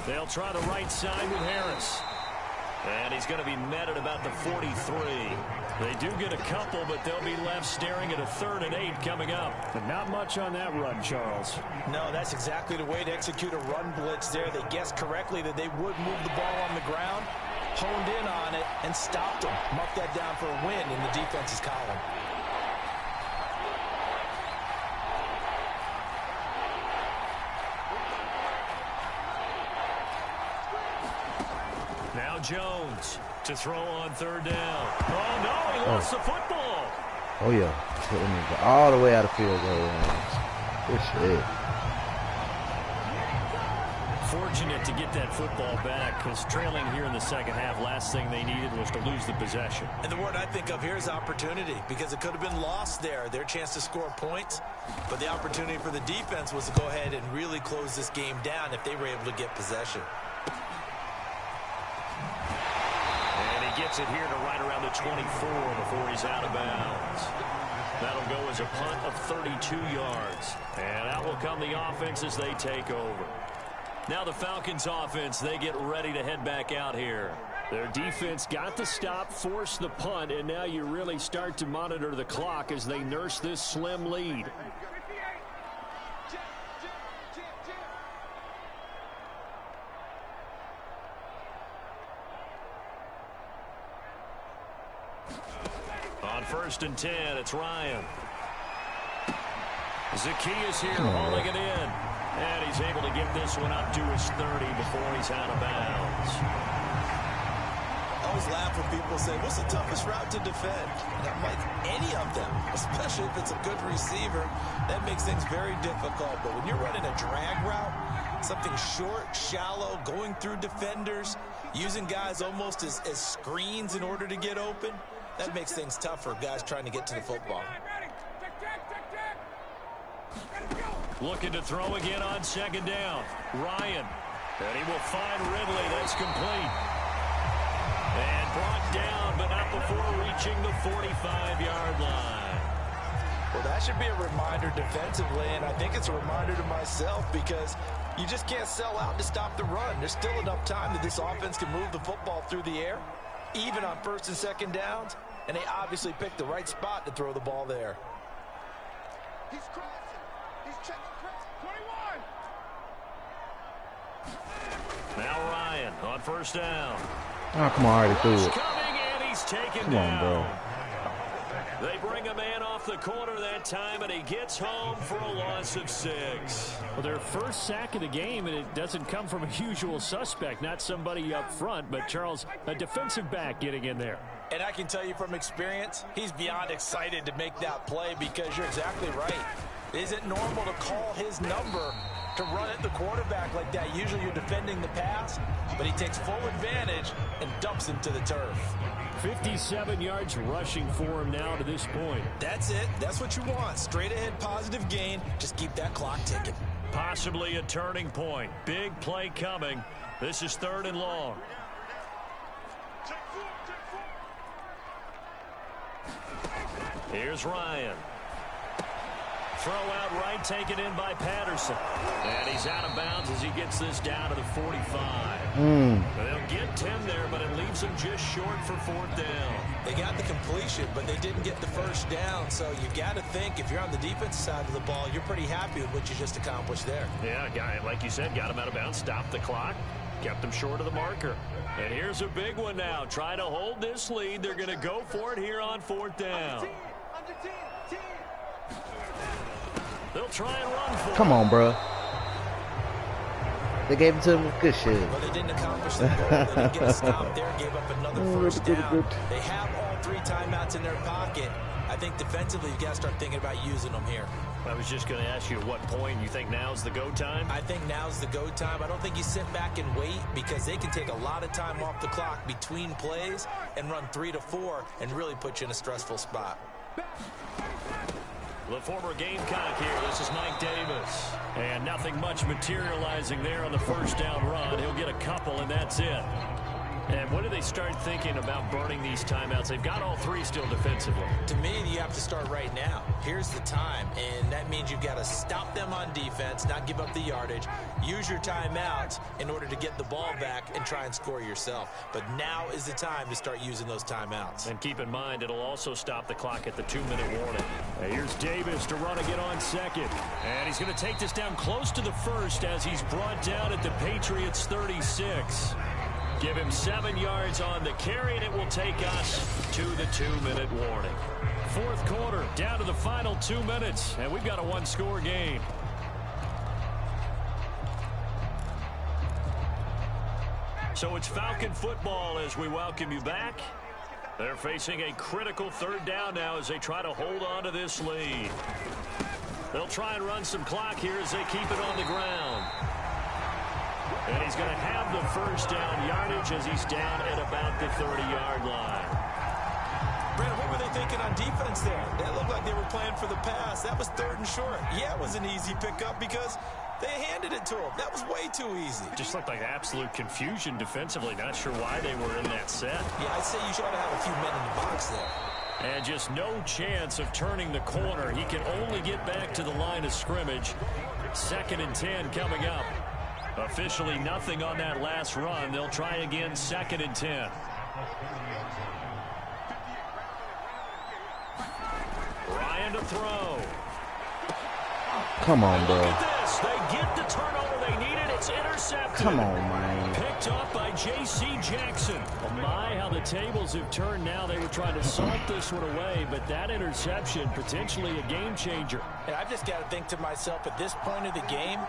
They'll try the right side with Harris. And he's going to be met at about the 43. They do get a couple, but they'll be left staring at a 3rd and 8 coming up.
But not much on that run, Charles.
No, that's exactly the way to execute a run blitz there. They guessed correctly that they would move the ball on the ground, honed in on it, and stopped them. Marked that down for a win in the defense's column.
Now Jones to throw on 3rd down. Oh, no, he lost the football.
Oh, yeah. All the way out of field goal. Good shit.
Fortunate to get that football back, because trailing here in the second half, last thing they needed was to lose the possession.
And the word I think of here is opportunity, because it could have been lost there. Their chance to score points, but the opportunity for the defense was to go ahead and really close this game down if they were able to get possession.
Gets it here to right around the 24 before he's out of bounds. That'll go as a punt of 32 yards. And out will come the offense as they take over. Now the Falcons offense, they get ready to head back out here.
Their defense got the stop, forced the punt, and now you really start to monitor the clock as they nurse this slim lead.
On 1st and 10, it's Ryan. Zacchaeus here hauling it in. And he's able to get this one up to his 30 before he's out of bounds.
I always laugh when people say, what's the toughest route to defend? And I'm like, any of them, especially if it's a good receiver. That makes things very difficult. But when you're running a drag route, something short, shallow, going through defenders, using guys almost as screens in order to get open, that makes things tough for guys trying to get to the football.
Looking to throw again on 2nd down. Ryan. And he will find Ridley. That's complete. And brought down, but not before reaching the 45-yard line.
Well, that should be a reminder defensively, and I think it's a reminder to myself, because you just can't sell out to stop the run. There's still enough time that this offense can move the football through the air, even on 1st and 2nd downs, and they obviously picked the right spot to throw the ball there.
He's crossing. He's checking cross. 21.
Now Ryan on 1st down.
Oh, come on, already threw it.
Coming, and he's taken down. Bro. They bring a man off the corner that time, and he gets home for a loss of 6.
Well, their first sack of the game, and it doesn't come from a usual suspect, not somebody up front, but Charles, a defensive back getting in there.
And I can tell you from experience, he's beyond excited to make that play, because you're exactly right. It isn't normal to call his number to run at the quarterback like that. Usually you're defending the pass, but he takes full advantage and dumps him to the turf.
57 yards rushing for him now to this point.
That's it. That's what you want. Straight ahead, positive gain. Just keep that clock ticking.
Possibly a turning point. Big play coming. This is 3rd and long. Here's Ryan. Throw out right, taken in by Patterson. And he's out of bounds as he gets this down to the 45. They'll get 10 there, but it leaves them just short for 4th down.
They got the completion, but they didn't get the 1st down. So you've got to think, if you're on the defensive side of the ball, you're pretty happy with what you just accomplished there.
Yeah, guy, like you said, got him out of bounds, stopped the clock, kept them short of the marker. And here's a big one now. Trying to hold this lead. They're going to go for it here on 4th down. They'll try and run for it.
Come on, bro. They gave it to him. Good shit.
Well, they didn't accomplish the goal. They didn't get a stop there and gave up another 1st down. They have all 3 timeouts in their pocket. I think defensively you've got to start thinking about using them here.
I was just going to ask you at what point you think now's the go time?
I think now's the go time. I don't think you sit back and wait, because they can take a lot of time off the clock between plays and run 3 to 4 and really put you in a stressful spot.
The former Gamecock here. This is Mike Davis. And nothing much materializing there on the first down run. He'll get a couple, and that's it. And when do they start thinking about burning these timeouts? They've got all three still defensively.
To me, you have to start right now. Here's the time, and that means you've got to stop them on defense, not give up the yardage, use your timeouts in order to get the ball back and try and score yourself. But now is the time to start using those timeouts.
And keep in mind, it'll also stop the clock at the 2-minute warning. Here's Davis to run again on second. And he's going to take this down close to the first as he's brought down at the Patriots' 36. Give him 7 yards on the carry, and it will take us to the 2-minute warning. Fourth quarter, down to the final 2 minutes, and we've got a one-score game. So it's Falcon football as we welcome you back. They're facing a critical third down now as they try to hold on to this lead. They'll try and run some clock here as they keep it on the ground. And he's going to have the first down yardage as he's down at about the 30-yard line.
Brandon, what were they thinking on defense there? That looked like they were playing for the pass. That was 3rd and short. Yeah, it was an easy pickup because they handed it to him. That was way too easy.
Just looked like absolute confusion defensively. Not sure why they were in that set.
Yeah, I'd say you should have a few men in the box there.
And just no chance of turning the corner. He can only get back to the line of scrimmage. 2nd and 10 coming up. Officially nothing on that last run. They'll try again 2nd and 10. Ryan to throw.
Come on, bro.
Look at this. They get the turnover they needed. It's intercepted.
Come on, man.
Picked up by J.C. Jackson. Oh, my, how the tables have turned now. They were trying to salt this one away, but that interception, potentially a game changer.
And I've just got to think to myself, at this point of the game,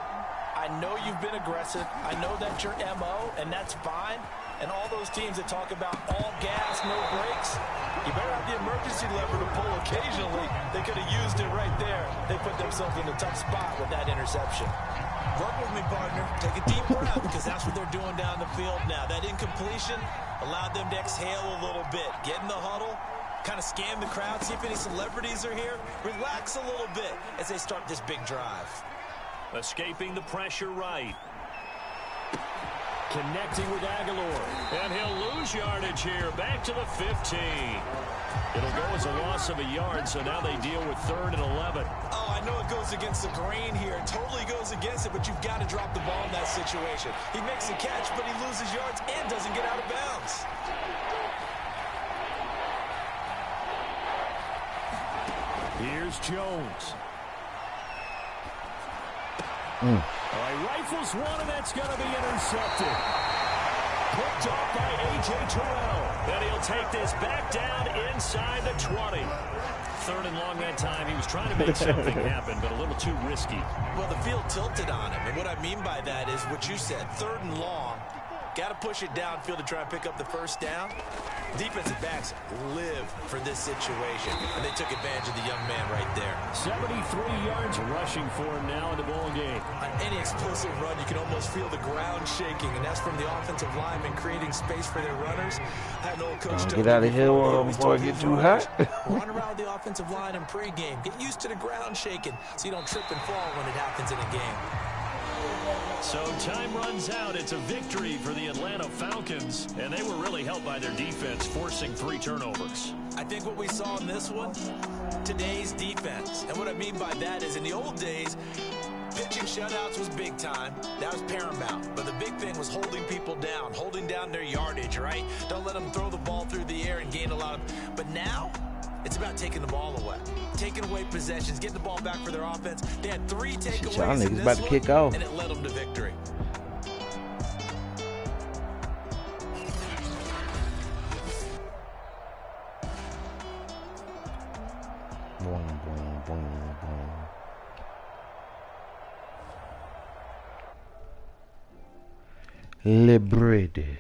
I know you've been aggressive. I know that's your MO, and that's fine. And all those teams that talk about all gas, no brakes, you better have the emergency lever to pull occasionally. They could have used it right there. They put themselves in a tough spot with that interception.
Work with me, partner. Take a deep breath because that's what they're doing down the field now. That incompletion allowed them to exhale a little bit. Get in the huddle, kind of scan the crowd, see if any celebrities are here. Relax a little bit as they start this big drive.
Escaping the pressure right. Connecting with Aguilar. And he'll lose yardage here. Back to the 15. It'll go as a loss of a yard, so now they deal with 3rd and 11.
Oh, I know it goes against the grain here. It totally goes against it, but you've got to drop the ball in that situation. He makes a catch, but he loses yards and doesn't get out of bounds.
Here's Jones. He rifles one, and that's going to be intercepted. Picked off by A.J. Terrell. And he'll take this back down inside the 20. 3rd and long that time. He was trying to make something happen, but a little too risky.
Well, the field tilted on him, and what I mean by that is what you said, 3rd and long. Got to push it downfield to try and pick up the first down. Defensive backs live for this situation, and they took advantage of the young man right there.
73 yards rushing for him now in the ball game.
On any explosive run, you can almost feel the ground shaking, and that's from the offensive linemen creating space for their runners. I had an old coach
Get out of here before it gets too hot.
Run around the offensive line in pregame. Get used to the ground shaking so you don't trip and fall when it happens in a game.
So time runs out. It's a victory for the Atlanta Falcons, and they were really helped by their defense, forcing 3 turnovers.
I think what we saw in this one, today's defense. And what I mean by that is in the old days, pitching shutouts was big time. That was paramount. But the big thing was holding people down, holding down their yardage, right? Don't let them throw the ball through the air and gain a lot of... But now, it's about taking the ball away. Taking away possessions, getting the ball back for their offense. They had 3 takeaways
y'all
in
niggas
this
about to
one,
kick off.
and it led them to victory.
Boing, boing, boing, boing. Le bread.